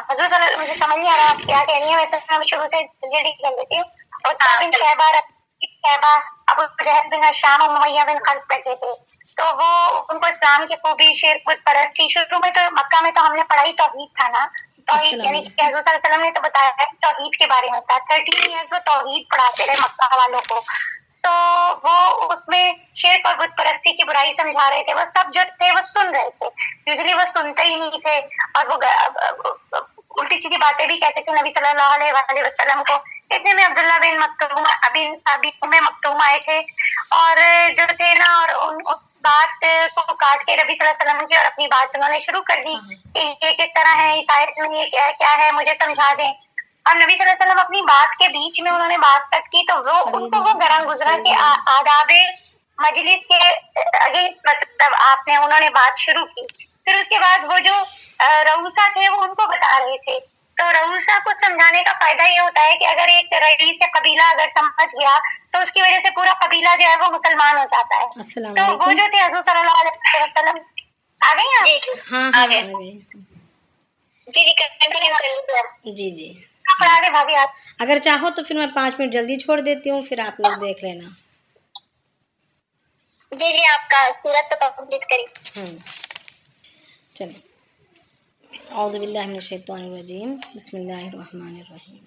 حضور صلی اللہ، مجھے سمجھ نہیں آ رہا آپ کیا کہہ رہی ہیں، ویسے میں شروع سے جلدی کر لیتی ہوں۔ اور بن شیبہ، ابو جہل بن ہشام اور امیہ بن خلف بیٹھے تھے، تو وہ ان کو اسلام کی خوبی، شرک، بت پرستی، شروع میں تو مکہ میں تو ہم نے پڑھائی توحید تھا نا، توحید یعنی کہ حضور صلی اللہ علیہ وسلم نے تو بتایا ہے توحید کے بارے میں تھا، 13 ایئرز وہ توحید پڑھاتے رہے مکہ والوں کو، تو وہ اس میں شرک اور بت پرستی کی برائی سمجھا رہے تھے۔ وہ سب جو تھے وہ سن رہے تھے، یوزلی وہ سنتے ہی نہیں تھے، اور وہ الٹی سیدھی باتیں بھی کہتے تھے نبی صلی اللہ علیہ وآلہ وسلم کو۔ اتنے میں عبداللہ بن مکتوم ابی ام مکتوم آئے تھے، اور جو تھے نا، اور اس بات کو کاٹ کے نبی صلی اللہ علیہ وسلم کی اور اپنی بات انہوں نے شروع کر دی کہ یہ کس طرح ہے، اس آیت میں یہ کیا ہے، مجھے سمجھا دیں۔ اور نبی صلی اللہ علیہ وسلم اپنی بات کے بیچ میں انہوں نے بات کٹ کی، تو وہ ان کو وہ گرم گزرا کہ آداب مجلس کے اگینسٹ مطلب انہوں نے بات شروع کی۔ پھر اس کے بعد وہ جو رؤوسا تھے وہ ان کو بتا رہے تھے، تو رؤوسا کو سمجھانے کا فائدہ یہ ہوتا ہے کہ اگر ایک رئیس قبیلہ اگر سمجھ گیا تو اس کی وجہ سے پورا قبیلہ جو ہے وہ مسلمان ہو جاتا ہے۔ تو وہ جو تھے حضور صلی اللہ علیہ وسلم آ گئی ہیں؟ جی اگر چاہو تو پھر میں 5 منٹ جلدی چھوڑ دیتی ہوں، پھر آپ لوگ دیکھ لینا۔ جی آپ کا سورت تو کمپلیٹ کری۔ چلیں، اعوذ باللہ من الشیطان الرجیم، بسم اللہ الرحمن الرحیم۔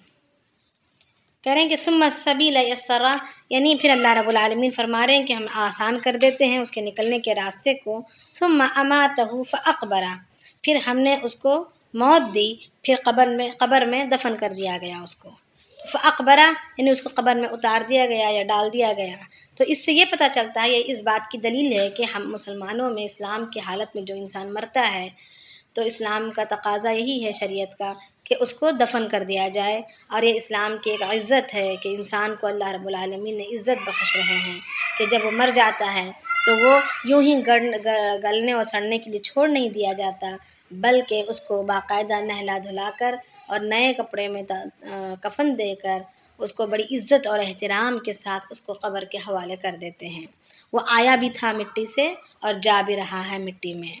کہہ رہے ہیں کہ ثم السبیل یسرہ، یعنی پھر اللہ رب العالمین فرما رہے ہیں کہ ہم آسان کر دیتے ہیں اس کے نکلنے کے راستے کو۔ ثم اماتہ فاقبرہ، پھر ہم نے اس کو موت دی، پھر قبر میں دفن کر دیا گیا اس کو۔ فاقبرہ یعنی اس کو قبر میں اتار دیا گیا یا ڈال دیا گیا۔ تو اس سے یہ پتہ چلتا ہے، یہ اس بات کی دلیل ہے کہ ہم مسلمانوں میں اسلام کی حالت میں جو انسان مرتا ہے تو اسلام کا تقاضا یہی ہے، شریعت کا، کہ اس کو دفن کر دیا جائے، اور یہ اسلام کی ایک عزت ہے کہ انسان کو اللہ رب العالمین نے عزت بخش رہے ہیں کہ جب وہ مر جاتا ہے تو وہ یوں ہی گلنے اور سڑنے کے لیے چھوڑ نہیں دیا جاتا، بلکہ اس کو باقاعدہ نہلا دھلا کر اور نئے کپڑے میں کفن دے کر اس کو بڑی عزت اور احترام کے ساتھ اس کو قبر کے حوالے کر دیتے ہیں۔ وہ آیا بھی تھا مٹی سے اور جا بھی رہا ہے مٹی میں،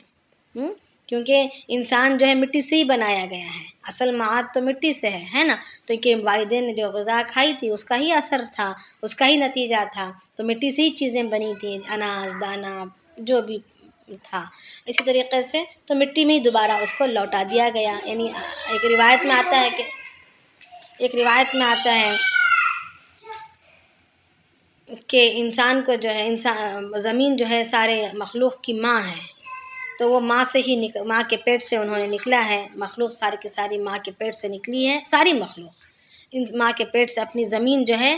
کیونکہ انسان جو ہے مٹی سے ہی بنایا گیا ہے، اصل معاد تو مٹی سے ہے نا، تو کہ والدین نے جو غذا کھائی تھی اس کا ہی اثر تھا، اس کا ہی نتیجہ تھا، تو مٹی سے ہی چیزیں بنی تھیں، اناج دانہ جو بھی تھا، اسی طریقے سے تو مٹی میں ہی دوبارہ اس کو لوٹا دیا گیا۔ یعنی ایک روایت میں آتا ہے کہ انسان کو جو ہے زمین جو ہے سارے مخلوق کی ماں ہے، تو وہ ماں کے پیٹ سے انہوں نے نکلا ہے، مخلوق ساری کی ساری ماں کے پیٹ سے نکلی ہے، ساری مخلوق ان ماں کے پیٹ سے، اپنی زمین جو ہے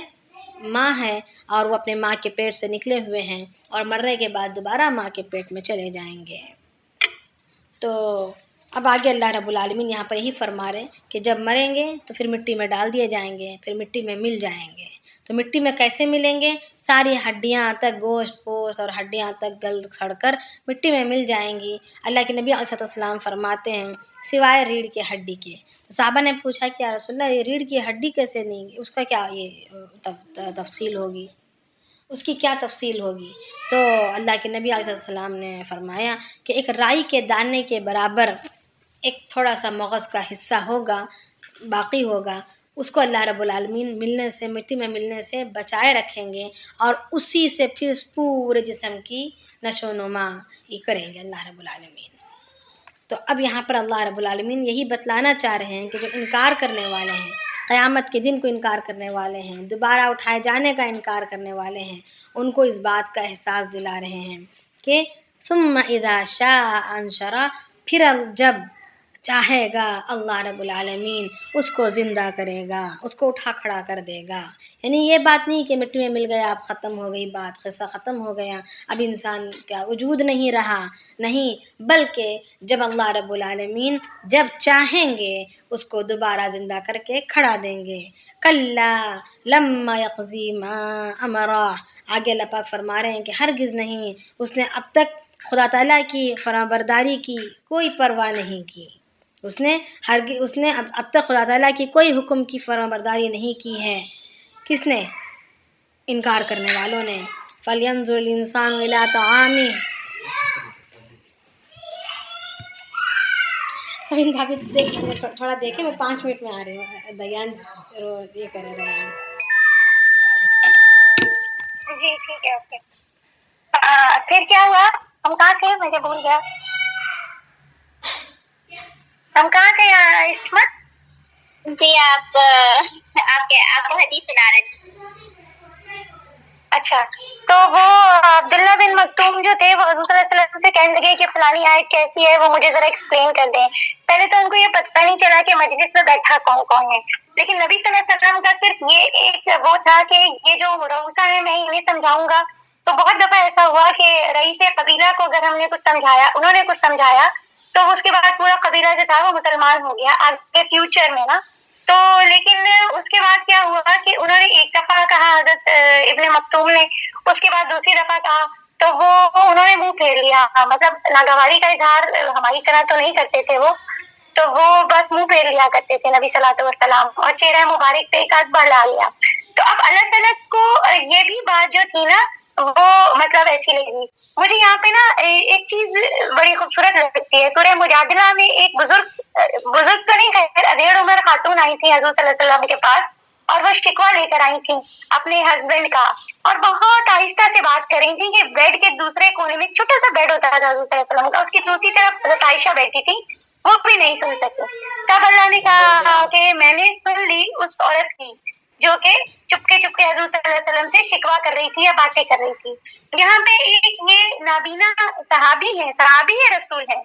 ماں ہے اور وہ اپنے ماں کے پیٹ سے نکلے ہوئے ہیں، اور مرنے کے بعد دوبارہ ماں کے پیٹ میں چلے جائیں گے۔ تو اب آگے اللہ رب العالمین یہاں پر یہی فرما رہے ہیں کہ جب مریں گے تو پھر مٹی میں ڈال دیے جائیں گے، پھر مٹی میں مل جائیں گے۔ تو مٹی میں کیسے ملیں گے؟ ساری ہڈیاں تک، گوشت پوست اور ہڈیاں تک گل سڑ کر مٹی میں مل جائیں گی۔ اللہ کے نبی علیہ السلام فرماتے ہیں سوائے ریڑھ کی ہڈی کے۔ تو صحابہ نے پوچھا کہ یا رسول اللہ یہ ریڑھ کی ہڈی کیسے نہیں، اس کا کیا یہ تفصیل ہوگی، اس کی کیا تفصیل ہوگی؟ تو اللہ کے نبی علیہ السلام نے فرمایا کہ ایک رائی کے دانے کے برابر ایک تھوڑا سا مغز کا حصہ ہوگا، باقی ہوگا، اس کو اللہ رب العالمین ملنے سے، مٹی میں ملنے سے بچائے رکھیں گے، اور اسی سے پھر پورے جسم کی نشو و نما یہ کریں گے اللہ رب العالمین۔ تو اب یہاں پر اللہ رب العالمین یہی بتلانا چاہ رہے ہیں کہ جو انکار کرنے والے ہیں، قیامت کے دن کو انکار کرنے والے ہیں، دوبارہ اٹھائے جانے کا انکار کرنے والے ہیں، ان کو اس بات کا احساس دلا رہے ہیں کہ ثم اذا شاء انشرہ، پھر جب چاہے گا اللہ رب العالمین اس کو زندہ کرے گا، اس کو اٹھا کھڑا کر دے گا۔ یعنی یہ بات نہیں کہ مٹی میں مل گیا اب ختم ہو گئی بات، قصہ ختم ہو گیا، اب انسان کا وجود نہیں رہا، نہیں، بلکہ جب اللہ رب العالمین جب چاہیں گے اس کو دوبارہ زندہ کر کے کھڑا دیں گے۔ کلا لما یقضی ما امرہ، آگے اللہ پاک فرما رہے ہیں کہ ہرگز نہیں، اس نے اب تک خدا تعالیٰ کی فرمانبرداری کی کوئی پرواہ نہیں کی، اس نے اب تک خدا تعالیٰ کی کوئی حکم کی فرمانبرداری نہیں کی ہے۔ کس نے؟ انکار کرنے والوں نے۔ فَلْيَنظُرِ الْإِنسَانُ إِلَىٰ طَعَامِهِ، سبین بھابھی دیکھ تھوڑا دیکھیں، میں 5 منٹ میں آ رہی ہوں، دیان یہ کرے ریان۔ جی ٹھیک ہے، اوکے۔ پھر کیا ہوا؟ ہم کہاں تھے؟ مجھے بھول گیا، ہم کہاں تھے عصمت؟ جی آپ کو حدیث سنا رہے تھے۔ اچھا، تو وہ عبداللہ بن مکتوم جو تھے وہ حضور صلی اللہ علیہ وسلم سے کہنے لگے کہ فلانی آیت کیسی ہے، وہ مجھے ذرا ایکسپلین کر دیں۔ پہلے تو ان کو یہ پتہ نہیں چلا کہ مجلس میں بیٹھا کون کون ہے، لیکن نبی صلی اللہ علیہ وسلم کا صرف یہ ایک وہ تھا کہ یہ جو رؤسا ہے میں انہیں سمجھاؤں گا۔ تو بہت دفعہ ایسا ہوا کہ رئیس قبیلہ کو اگر ہم نے کچھ سمجھایا، انہوں نے کچھ سمجھایا، تو اس کے بعد پورا قبیلہ جو تھا وہ مسلمان ہو گیا آگے فیوچر میں نا۔ تو لیکن اس کے بعد کیا ہوا کہ انہوں نے ایک دفعہ کہا حضرت ابن مکتوم نے، اس کے بعد دوسری دفعہ کہا، تو وہ انہوں نے منہ پھیر لیا، مطلب ناگواری کا اظہار ہماری طرح تو نہیں کرتے تھے وہ، تو وہ بس منہ پھیر لیا کرتے تھے نبی صلی اللہ علیہ وسلم، اور چہرہ مبارک پہ ایک آدھ بار لا لیا۔ تو اب اللہ تعالیٰ کو یہ بھی بات جو تھی نا وہ مطلب ایسی لگی مجھے۔ یہاں پہ نا ایک چیز بڑی خوبصورت لگتی ہے، سورہ مجادلہ میں ایک بزرگ تو نہیں خیر ادھیڑ عمر خاتون آئی تھی حضور صلی اللہ علیہ وسلم کے پاس، اور وہ شکوہ لے کر آئی تھی اپنے ہسبینڈ کا، اور بہت آہستہ سے بات کر رہی تھی کہ بیڈ کے دوسرے کونے میں چھوٹا سا بیڈ ہوتا تھا حضور صلی اللہ علیہ وسلم کا، اس کی دوسری طرف حضرت عائشہ بیٹھی تھی، وہ بھی نہیں سن سکتی۔ تب اللہ نے کہا کہ میں نے سن لی اس عورت کی جو کہ چپکے چپکے حضور صلی اللہ علیہ وسلم سے شکوہ کر رہی تھی یا باتیں کر رہی تھی۔ یہاں پہ ایک یہ نابینا صحابی رسول ہے،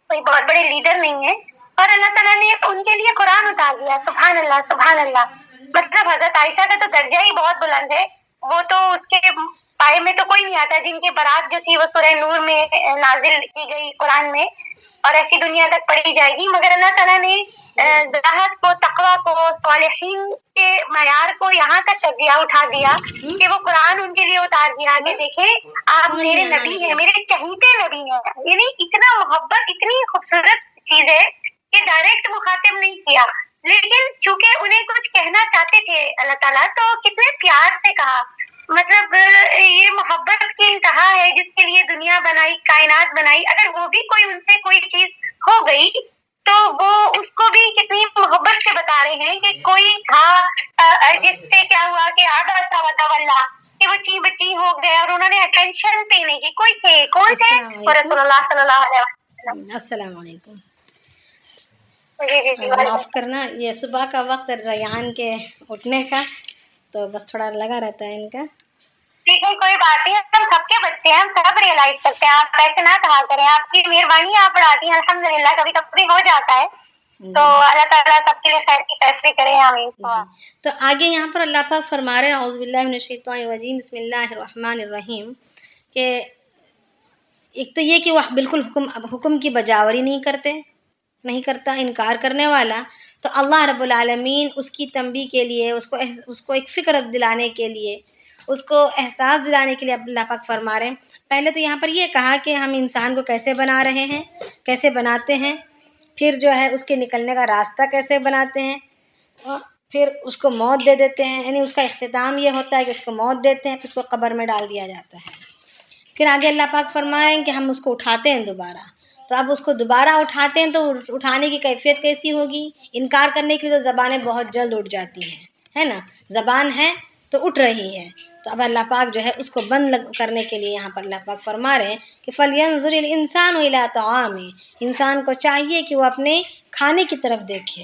کوئی بہت بڑے لیڈر نہیں ہے، اور اللہ تعالیٰ نے ان کے لیے قرآن اتار دیا۔ سبحان اللہ سبحان اللہ، مطلب حضرت عائشہ کا تو درجہ ہی بہت بلند ہے، وہ تو اس کے پائے میں تو کوئی نہیں آتا، جن کی برات جو تھی وہ سورہ نور میں نازل کی گئی قرآن میں، اور ایسی دنیا تک پڑھی جائے گی، مگر اللہ تعالیٰ نے زہد کو، تقویٰ کو، صالحین کے معیار کو یہاں تک کر دیا، اٹھا دیا کہ وہ قرآن ان کے لیے اتار دیا کہ دیکھیں آپ میرے نبی ہیں، میرے چہیتے نبی ہیں۔ یعنی اتنا محبت، اتنی خوبصورت چیز ہے کہ ڈائریکٹ مخاطب نہیں کیا، لیکن چونکہ انہیں کچھ کہنا چاہتے تھے اللہ تعالیٰ، تو کتنے پیار سے کہا۔ مطلب یہ محبت کی انتہا ہے، جس کے لیے دنیا بنائی، کائنات بنائی، اگر وہ بھی کوئی ان سے کوئی چیز ہو گئی تو وہ اس کو بھی کتنی محبت سے بتا رہے ہیں کہ کوئی تھا جس سے کیا ہوا کہ آدھا سا وطولہ کہ وہ بچی ہو گئے، اور انہوں نے اٹینشن پہ نہیں کی۔ کوئی تھے، کون تھے؟ رسول اللہ صلی اللہ علیہ وسلم۔ السلام علیکم۔ جی جی جی، معاف کرنا، یہ صبح کا وقت ریان کے اٹھنے کا، تو بس تھوڑا لگا رہتا ہے ان کا۔ ٹھیک ہے کوئی بات نہیں, ہم سب کے بچے ہیں, ہم سب ریئلائز کرتے ہیں, آپ ایسے نہ کہا کریں, آپ کی مہربانی آپ پڑھاتی ہیں الحمدللہ, کبھی کبھی ہو جاتا ہے, تو اللہ تعالیٰ سب کے لیے خیر کی فیصلے کرے, آمین. جی. تو آگے یہاں پر اللہ پاک فرما رہے ہیں اعوذ باللہ من الشیطان الرجیم بسم اللہ الرحمن الرحیم, کہ ایک تو یہ کہ وہ بالکل حکم کی بجاوری نہیں کرتا انکار کرنے والا, تو اللہ رب العالمین اس کی تنبیہ کے لیے, اس کو ایک فکر دلانے کے لیے, اس کو احساس دلانے کے لیے اللہ پاک فرما رہے ہیں. پہلے تو یہاں پر یہ کہا کہ ہم انسان کو کیسے بنا رہے ہیں, کیسے بناتے ہیں, پھر جو ہے اس کے نکلنے کا راستہ کیسے بناتے ہیں, اور پھر اس کو موت دے دیتے ہیں, یعنی اس کا اختتام یہ ہوتا ہے کہ اس کو موت دیتے ہیں, پھر اس کو قبر میں ڈال دیا جاتا ہے. پھر آگے اللہ پاک فرمائیں کہ ہم اس کو اٹھاتے ہیں دوبارہ. تو اب اس کو دوبارہ اٹھاتے ہیں تو اٹھانے کی کیفیت کیسی ہوگی؟ انکار کرنے کی تو زبانیں بہت جلد اٹھ جاتی ہیں, ہے نا, زبان ہے تو اٹھ رہی ہے. تو اب اللہ پاک جو ہے اس کو بند کرنے کے لیے یہاں پر اللہ پاک فرما رہے ہیں کہ فَلْيَنظُرِ الْإِنسَانُ إِلَىٰ طَعَامِهِ, انسان کو چاہیے کہ وہ اپنے کھانے کی طرف دیکھے,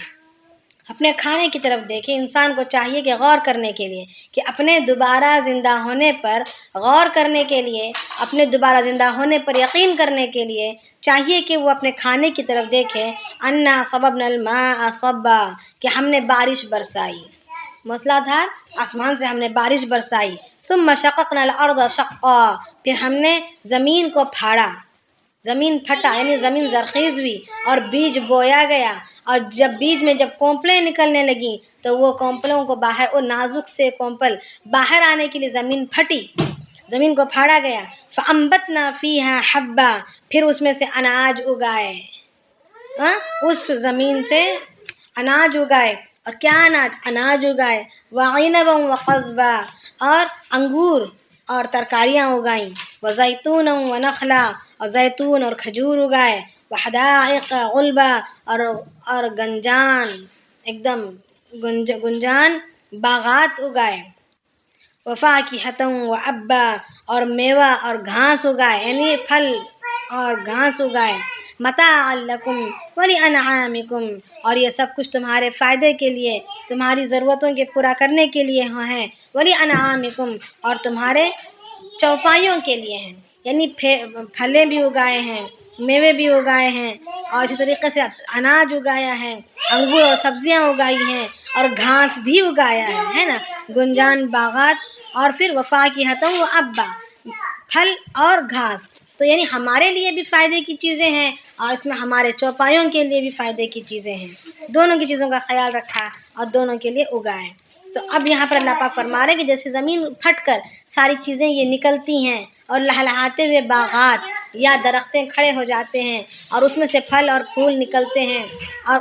اپنے کھانے کی طرف دیکھے. انسان کو چاہیے کہ غور کرنے کے لیے, کہ اپنے دوبارہ زندہ ہونے پر غور کرنے کے لیے, اپنے دوبارہ زندہ ہونے پر یقین کرنے کے لیے چاہیے کہ وہ اپنے کھانے کی طرف دیکھے. اَنَّا صَبَبْنَا الْمَاءَ صَبًّا, کہ ہم نے بارش برسائی, موسلا دھار آسمان سے ہم نے بارش برسائی. ثُمَّ شَقَقْنَا الْأَرْضَ شَقًّا, پھر ہم نے زمین کو پھاڑا, زمین پھٹا یعنی زمین زرخیز ہوئی اور بیج بویا گیا. اور جب بیج میں جب کونپلیں نکلنے لگیں تو وہ کونپلوں کو باہر, وہ نازک سے کونپل باہر آنے کے لیے زمین پھٹی, زمین کو پھاڑا گیا. فَأَنبَتْنَا فِيهَا حَبًّا, پھر اس میں سے اناج اگائے, اس زمین سے اناج اگائے. اور کیا اناج اگائے, وَعِنَبًا وَقَضْبًا, اور انگور اور ترکاریاں اگائیں. وَزَيْتُونًا وَنَخْلًا, اور زیتون اور کھجور اگائے. وَحَدَائِقَ غُلْبًا, اور گنجان ایک دم گنجان باغات اگائے. وَفَاكِهَةً وَأَبًّا, اور میوہ اور گھاس اگائے, یعنی پھل اور گھاس اگائے. مَتَاعًا لَكُمْ وَلِأَنْعَامِكُمْ, اور یہ سب کچھ تمہارے فائدے کے لیے, تمہاری ضرورتوں کے پورا کرنے کے لیے ہیں. وَلِأَنْعَامِكُمْ, اور تمہارے چوپایوں کے لیے ہیں, یعنی پھلیں بھی اگائے ہیں, میوے بھی اگائے ہیں, اور اسی طریقے سے اناج اگایا ہے, انگور اور سبزیاں اگائی ہیں, اور گھاس بھی اگایا ہے نا, گنجان باغات. اور پھر وَفَاكِهَةً وَأَبًّا, پھل اور گھاس. تو یعنی ہمارے لیے بھی فائدے کی چیزیں ہیں, اور اس میں ہمارے چوپایوں کے لیے بھی فائدے کی چیزیں ہیں. دونوں کی چیزوں کا خیال رکھا اور دونوں کے لیے اگائے. تو اب یہاں پر اللہ پاک فرما رہے ہیں کہ جیسے زمین پھٹ کر ساری چیزیں یہ نکلتی ہیں, اور لہلہاتے ہوئے باغات یا درختیں کھڑے ہو جاتے ہیں, اور اس میں سے پھل اور پھول نکلتے ہیں, اور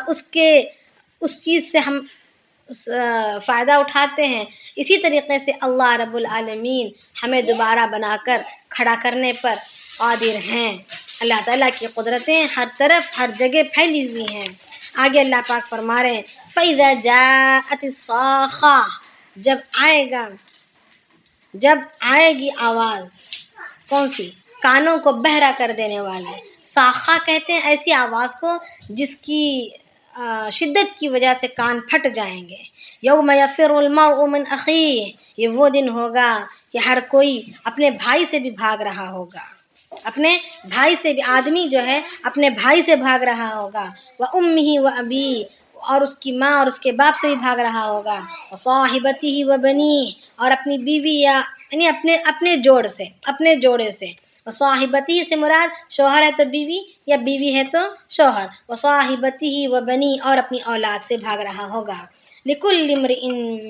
اس چیز سے ہم فائدہ اٹھاتے ہیں. اسی طریقے سے اللہ رب العالمین ہمیں دوبارہ بنا کر کھڑا کرنے پر قادر ہیں. اللہ تعالیٰ کی قدرتیں ہر طرف ہر جگہ پھیلی ہوئی ہیں. آگے اللہ پاک فرما رہے ہیں فَإِذَا جَاءَتِ الصَّاخَّةُ, جب آئے گی آواز, کون سی؟ کانوں کو بہرا کر دینے والی. صاخہ کہتے ہیں ایسی آواز کو جس کی شدت کی وجہ سے کان پھٹ جائیں گے. یوم یفر المرء من اخیہ, یہ وہ دن ہوگا کہ ہر کوئی اپنے بھائی سے بھی بھاگ رہا ہوگا, اپنے بھائی سے بھی, آدمی جو ہے اپنے بھائی سے بھاگ رہا ہوگا. وَأُمِّهِ وَأَبِيهِ, اور اس کی ماں اور اس کے باپ سے بھی بھاگ رہا ہوگا. وَصَاحِبَتِهِ وَبَنِيهِ, اور اپنی بیوی یعنی اپنے جوڑے سے. وصاحبتی سے مراد شوہر ہے تو بیوی, یا بیوی ہے تو شوہر. وصاحبته وبنی, اور اپنی اولاد سے بھاگ رہا ہوگا. لِكُلِّ امْرِئٍ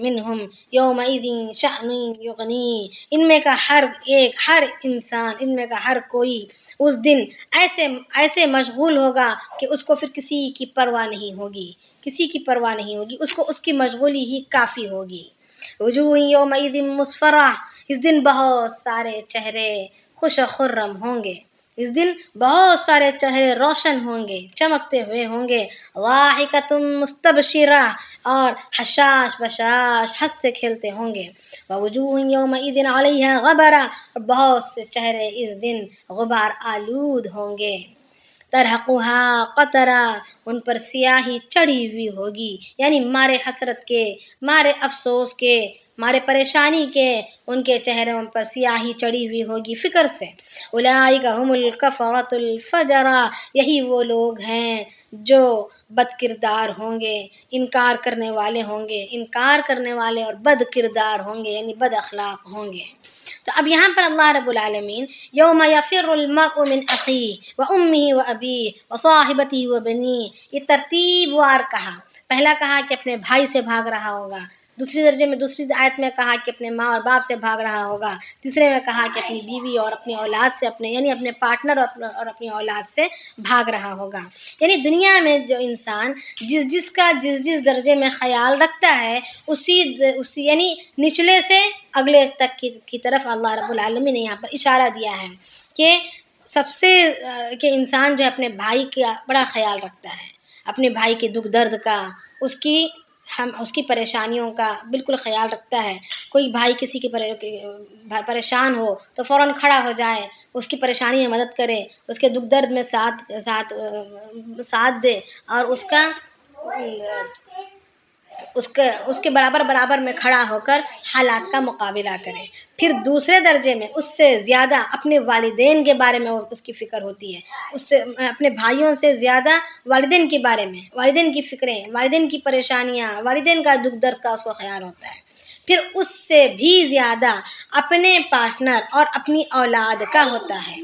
مِّنْهُمْ يَوْمَئِذٍ شَأْنٌ يُغْنِيهِ, ان میں کا ہر انسان, ان میں کا ہر کوئی اس دن ایسے مشغول ہوگا کہ اس کو پھر کسی کی پرواہ نہیں ہوگی, اس کو اس کی مشغولی ہی کافی ہوگی. وجوہ یومئذ مسفرہ, اس دن بہت سارے چہرے خوش و خرم ہوں گے, اس دن بہت سارے چہرے روشن ہوں گے, چمکتے ہوئے ہوں گے. ضاحکۃ مستبشرہ, اور حشاش بشاش ہنستے کھیلتے ہوں گے. ووجوہ یومئذ علیہا غبرہ, اور بہت سے چہرے اس دن غبار آلود ہوں گے. ترہقھا قطرہ, ان پر سیاہی چڑھی ہوئی ہوگی, یعنی مارے حسرت کے, مارے افسوس کے, ہمارے پریشانی کے ان کے چہروں پر سیاہی چڑھی ہوئی ہوگی فکر سے. اولئک هم الکفرۃ الفجرہ، یہی وہ لوگ ہیں جو بد کردار ہوں گے، انکار کرنے والے ہوں گے، انکار کرنے والے اور بد کردار ہوں گے، یعنی بد اخلاق ہوں گے. تو اب یہاں پر اللہ رب العالمین یوم یفر المرء من اخیہ وامہ وابیہ وصاحبتہ وبنیہ، یہ ترتیب وار کہا. پہلا کہا کہ اپنے بھائی سے بھاگ رہا ہوگا، دوسری آیت میں کہا کہ اپنے ماں اور باپ سے بھاگ رہا ہوگا، تیسرے میں کہا کہ اپنی بیوی اور اپنی اولاد سے، یعنی اپنے پارٹنر اور اپنی اولاد سے بھاگ رہا ہوگا. یعنی دنیا میں جو انسان جس کا جس درجے میں خیال رکھتا ہے، اسی یعنی نچلے سے اگلے تک کی طرف اللہ رب العالمین نے یہاں پر اشارہ دیا ہے کہ سب سے کہ انسان جو ہے اپنے بھائی کا بڑا خیال رکھتا ہے، اپنے بھائی کے دکھ درد کا، اس کی پریشانیوں کا بالکل خیال رکھتا ہے. کوئی بھائی کسی کی پریشان ہو تو فوراً کھڑا ہو جائے، اس کی پریشانی میں مدد کرے، اس کے دکھ درد میں ساتھ دے، اور اس کے برابر میں کھڑا ہو کر حالات کا مقابلہ کرے. پھر دوسرے درجے میں اس سے زیادہ اپنے والدین کے بارے میں اس کی فکر ہوتی ہے، اس سے اپنے بھائیوں سے زیادہ والدین کے بارے میں، والدین کی فکریں، والدین کی پریشانیاں، والدین کا دکھ درد کا اس کو خیال ہوتا ہے. پھر اس سے بھی زیادہ اپنے پارٹنر اور اپنی اولاد کا ہوتا ہے.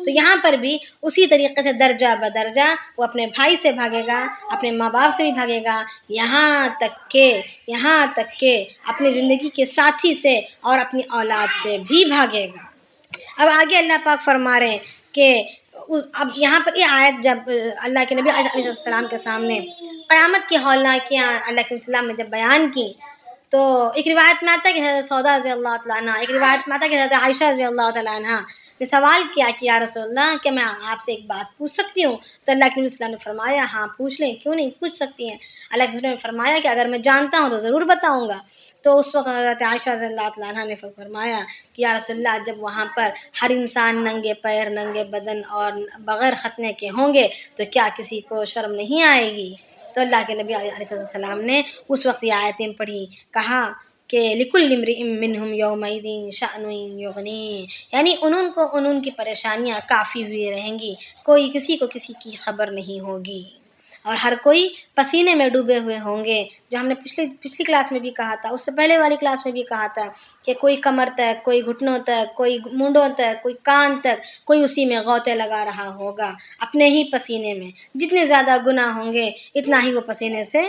تو یہاں پر بھی اسی طریقے سے درجہ بدرجہ وہ اپنے بھائی سے بھاگے گا، اپنے ماں باپ سے بھی بھاگے گا، یہاں تک کہ اپنی زندگی کے ساتھی سے اور اپنی اولاد سے بھی بھاگے گا. اب آگے اللہ پاک فرما رہے ہیں کہ اب یہاں پر یہ آیت جب اللہ کے نبی علیہ السلام کے سامنے قیامت کی ہولناکیاں اللہ کے السلام نے جب بیان کی، تو ایک روایت میں آتا ہے کہ حضرت سودا رضی اللہ تعالیٰ عنہ، ایک روایت میں آتا ہے کہ حضرت عائشہ رضی اللہ تعالیٰ عنہ نے سوال کیا کہ یا رسول اللہ، کیا میں آپ سے ایک بات پوچھ سکتی ہوں؟ تو اللہ کے نبی السلام نے فرمایا ہاں پوچھ لیں، کیوں نہیں، پوچھ سکتی ہیں. اللہ کے نبی نے فرمایا کہ اگر میں جانتا ہوں تو ضرور بتاؤں گا. تو اس وقت حضرت عائشہ رضی اللہ تعالیٰ عنہ نے فرمایا کہ یا رسول اللہ، جب وہاں پر ہر انسان ننگے پیر، ننگے بدن اور بغیر ختنے کے ہوں گے تو کیا کسی کو شرم نہیں آئے گی؟ تو اللہ کے نبی علیہ السلام نے اس وقت یہ آیتیں پڑھی، کہا کہ لِكُلِّ امْرِئٍ مِّنْهُمْ يَوْمَئِذٍ شَأْنٌ يُغْنِيهِ، یعنی ان کی پریشانیاں کافی ہوئی رہیں گی، کوئی کسی کو کسی کی خبر نہیں ہوگی، اور ہر کوئی پسینے میں ڈوبے ہوئے ہوں گے. جو ہم نے پچھلی کلاس میں بھی کہا تھا، اس سے پہلے والی کلاس میں بھی کہا تھا کہ کوئی کمر تک، کوئی گھٹنوں تک، کوئی مونڈوں تک، کوئی کان تک، کوئی اسی میں غوطے لگا رہا ہوگا اپنے ہی پسینے میں. جتنے زیادہ گناہ ہوں گے اتنا ہی وہ پسینے سے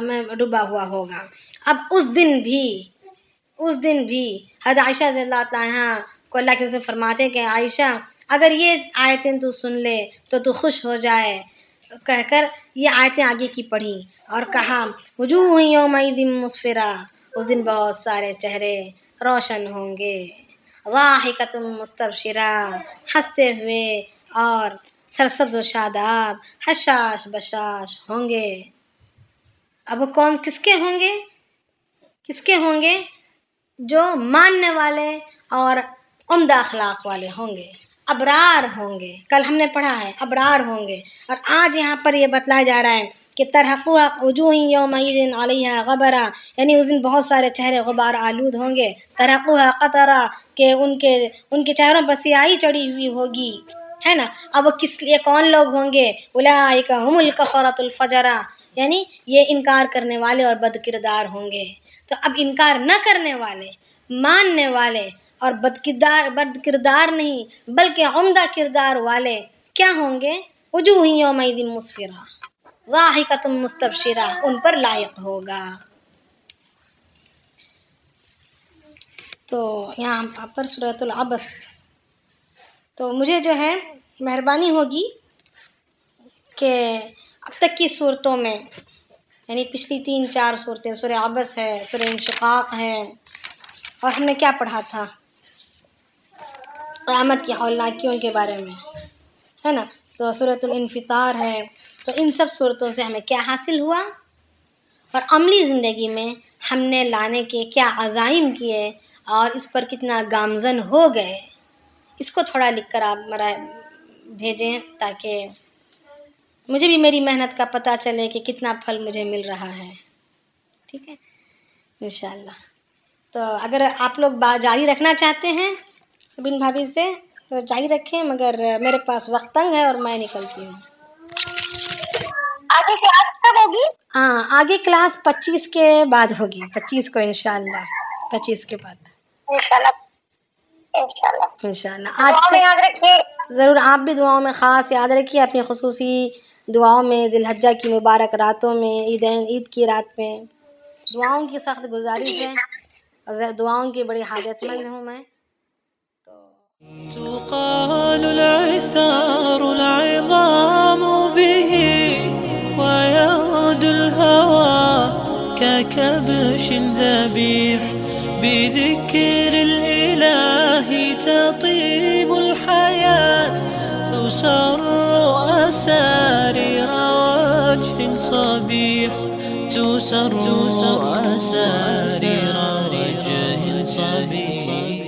میں ڈوبا ہوا ہوگا. اب اس دن بھی حضرت عائشہ رضی اللہ تعالیٰ عنہ کو اللہ کے رسول فرماتے کہ عائشہ، اگر یہ آیتیں تو سن لے تو تو خوش ہو جائے، کہہ کر یہ آیتیں آگے کی پڑھی اور کہا وجوہ یومئذ مسفرہ، اس دن بہت سارے چہرے روشن ہوں گے، ضاحکۃ مستبشرہ، ہنستے ہوئے اور سرسبز و شاداب، حشاش بشاش ہوں گے. اب وہ کس کے ہوں گے؟ جو ماننے والے اور عمدہ اخلاق والے ہوں گے، ابرار ہوں گے. کل ہم نے پڑھا ہے ابرار ہوں گے، اور آج یہاں پر یہ بتلایا جا رہا ہے کہ ترہقھا وجوہ یومئذ علیہا غبرہ، یعنی اس دن بہت سارے چہرے غبار آلود ہوں گے. ترہقھا قطرہ، کہ ان کے چہروں پر سیاہی چڑھی ہوئی ہوگی، ہے نا. اب وہ کون لوگ ہوں گے؟ اولئک هم الکفرۃ الفجرہ، یعنی یہ انکار کرنے والے اور بد کردار ہوں گے. تو اب انکار نہ کرنے والے، ماننے والے اور بد کردار نہیں بلکہ عمدہ کردار والے کیا ہوں گے؟ وجوہ یومئذ مسفرہ ضاحکۃ مستبشرہ، ان پر لائق ہوگا. تو یہاں پر سورۃ العبس، تو مجھے جو ہے مہربانی ہوگی کہ اب تک کی صورتوں میں، یعنی پچھلی 3-4 صورتیں، سورہ عبس ہے، سورہ انشقاق ہے، اور ہم نے کیا پڑھا تھا؟ قیامت کی ہولناکیوں کے بارے میں، ہے نا. تو سورۃ الانفطار ہے. تو ان سب صورتوں سے ہمیں کیا حاصل ہوا، اور عملی زندگی میں ہم نے لانے کے کیا عزائم کیے، اور اس پر کتنا گامزن ہو گئے، اس کو تھوڑا لکھ کر آپ بھیجیں تاکہ مجھے بھی میری محنت کا پتہ چلے کہ کتنا پھل مجھے مل رہا ہے. ٹھیک ہے. انشاءاللہ. تو اگر آپ لوگ جاری رکھنا چاہتے ہیں سبین بھابھی سے تو جاری رکھیں، مگر میرے پاس وقت تنگ ہے اور میں نکلتی ہوں. آگے کلاس کب ہوگی؟ ہاں آگے کلاس 25 کے بعد ہوگی، 25 کو انشاءاللہ، 25 کے بعد انشاءاللہ انشاءاللہ. انشاءاللہ. آج دعا سے میں یاد رکھیے. ضرور آپ بھی دعاؤں میں خاص یاد رکھیے، اپنی خصوصی دعاؤں میں، ذی الحجہ کی مبارک راتوں میں، عید کی رات میں دعاؤں کی سخت گزارش ہے، اور دعاؤں کی بڑی حاجت مند ہوں میں. تقال العثار العظام به ويعود الهوى ككبش ذبيح بذكر الإله تطيب الحياة تسر أسارير وجه صبيح تسر أسارير وجه صبيح.